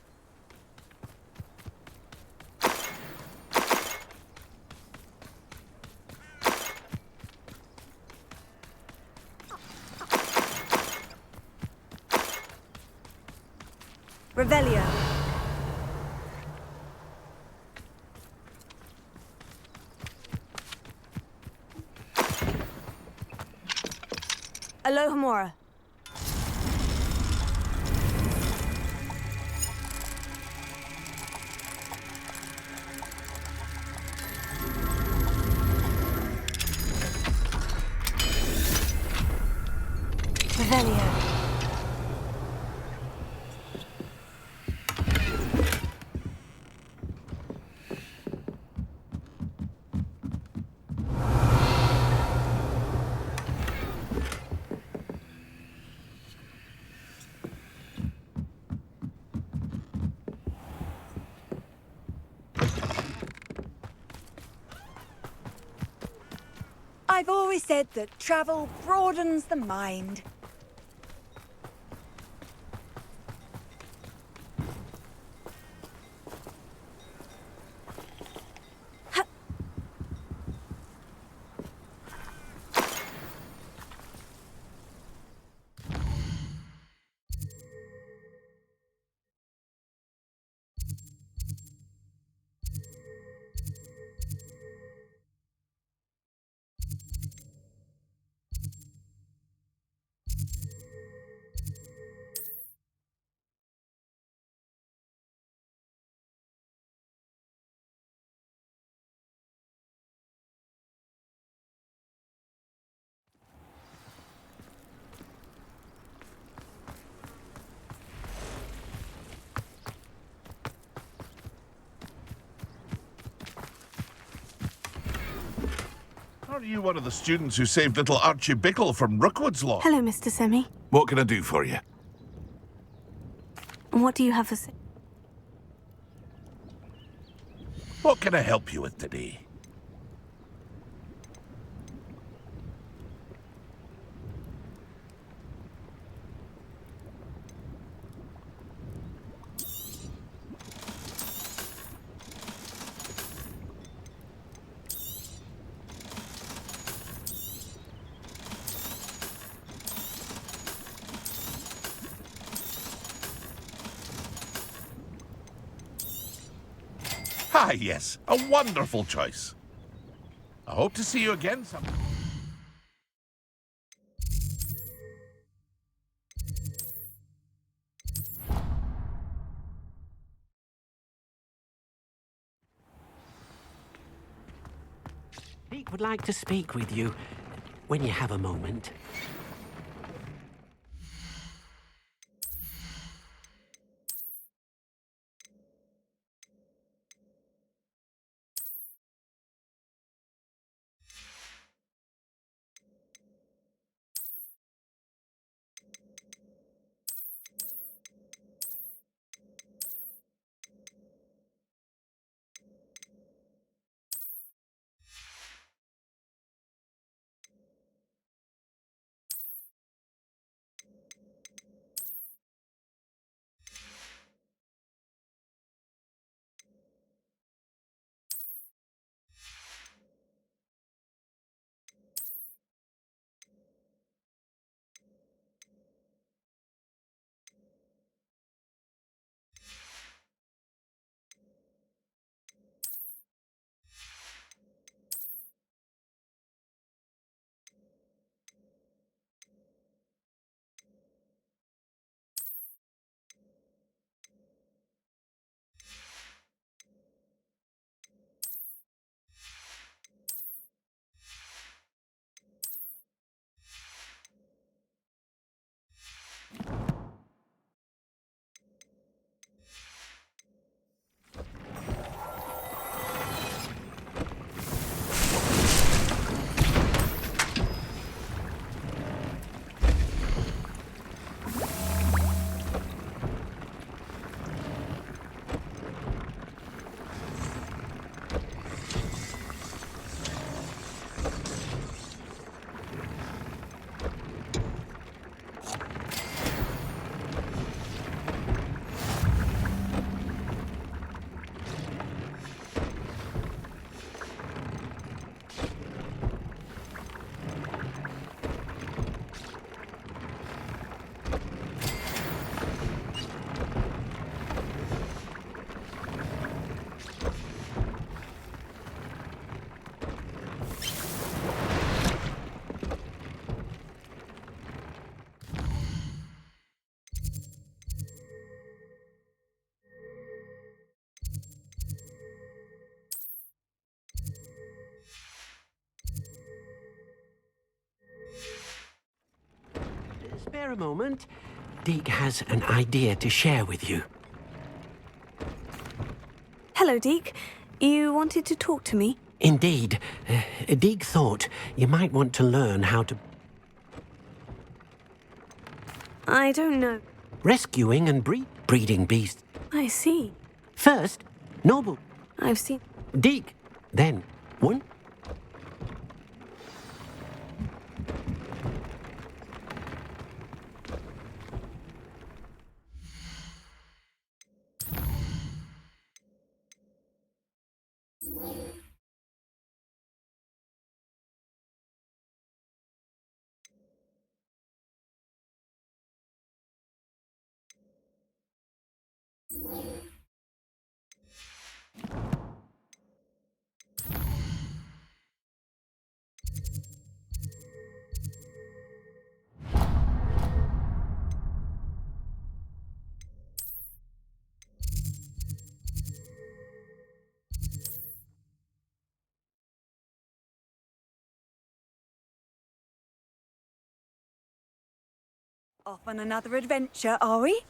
Revelio. Alohomora. Revelio. I've always said that travel broadens the mind. Are you one of the students who saved little Archie Bickle from Rookwood's Law? Hello, Mr. Semi. What can I do for you? What do you have for... What can I help you with today? Ah, yes. A wonderful choice. I hope to see you again sometime. Pete would like to speak with you when you have a moment. spare a moment? Deke has an idea to share with you. Hello, Deke. You wanted to talk to me? Indeed. Deke thought you might want to learn how to... I don't know. Rescuing and breeding beasts. I see. First, noble. I've seen... Deke. Then, one. Off on another adventure, are we?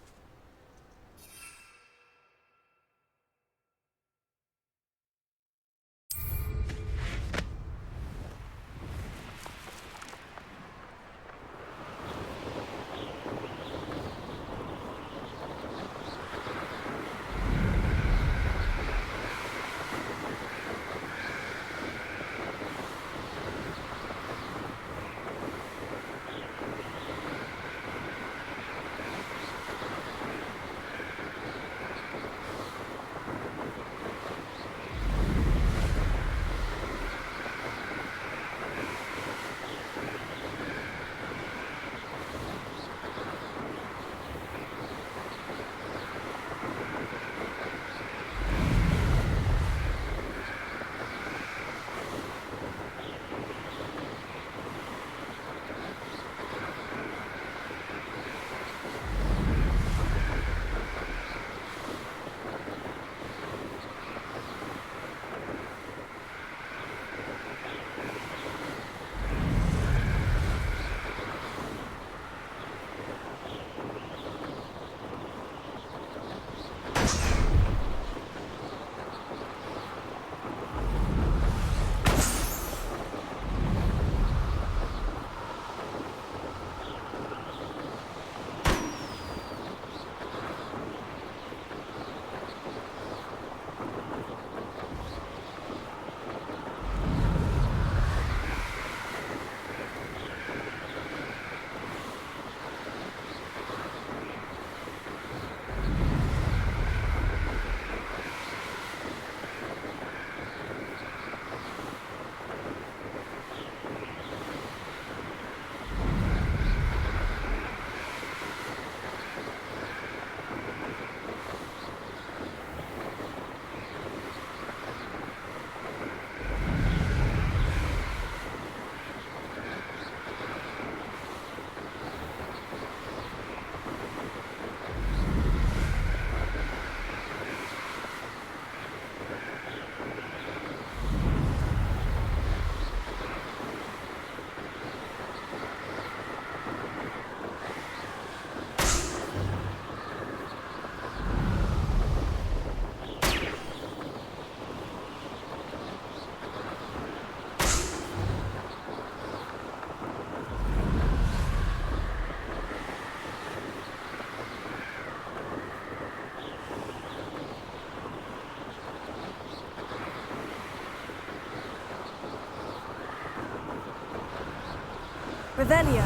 Revelio.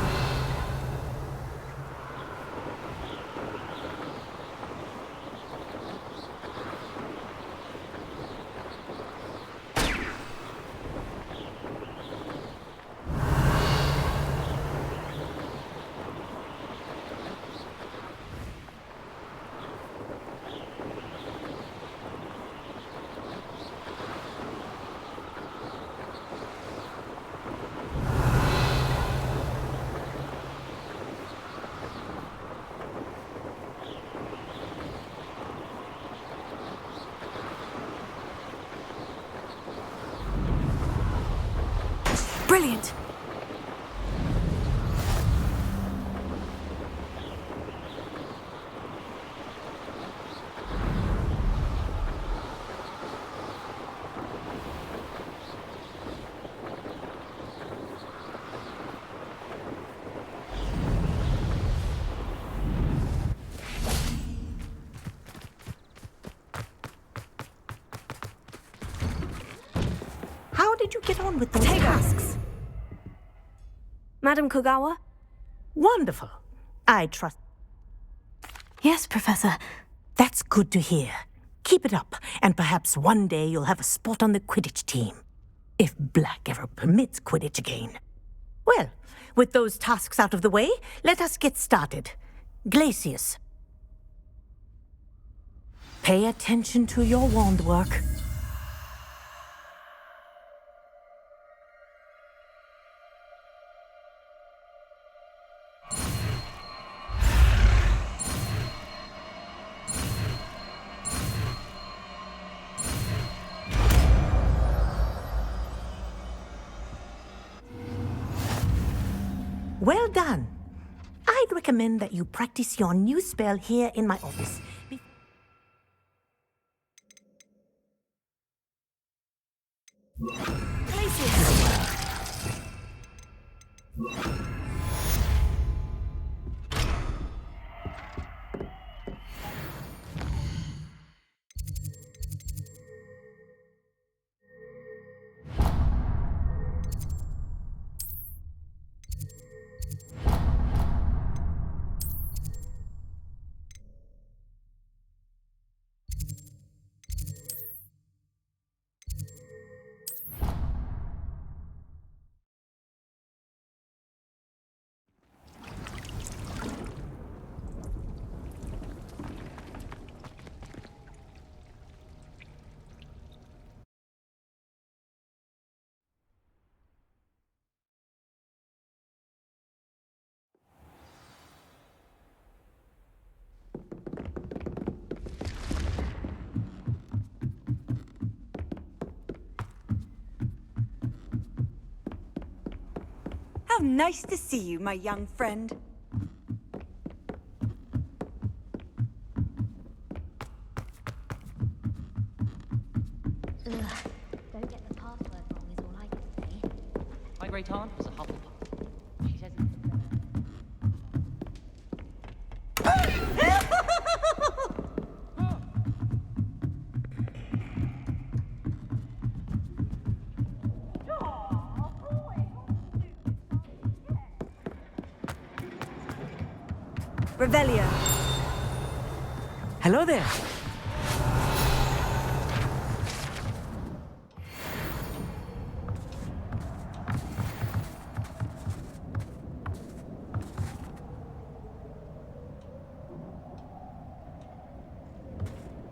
Brilliant. did you get on with those tasks? Madam Kogawa? Wonderful. I trust... Yes, Professor. That's good to hear. Keep it up, and perhaps one day you'll have a spot on the Quidditch team. If Black ever permits Quidditch again. Well, with those tasks out of the way, let us get started. Glacius. Pay attention to your wand work. Well done. I'd recommend that you practice your new spell here in my office. How nice to see you, my young friend. Ugh, don't get the password wrong is all I can say. My great aunt was a Hufflepuff. She says Revelio. Hello there.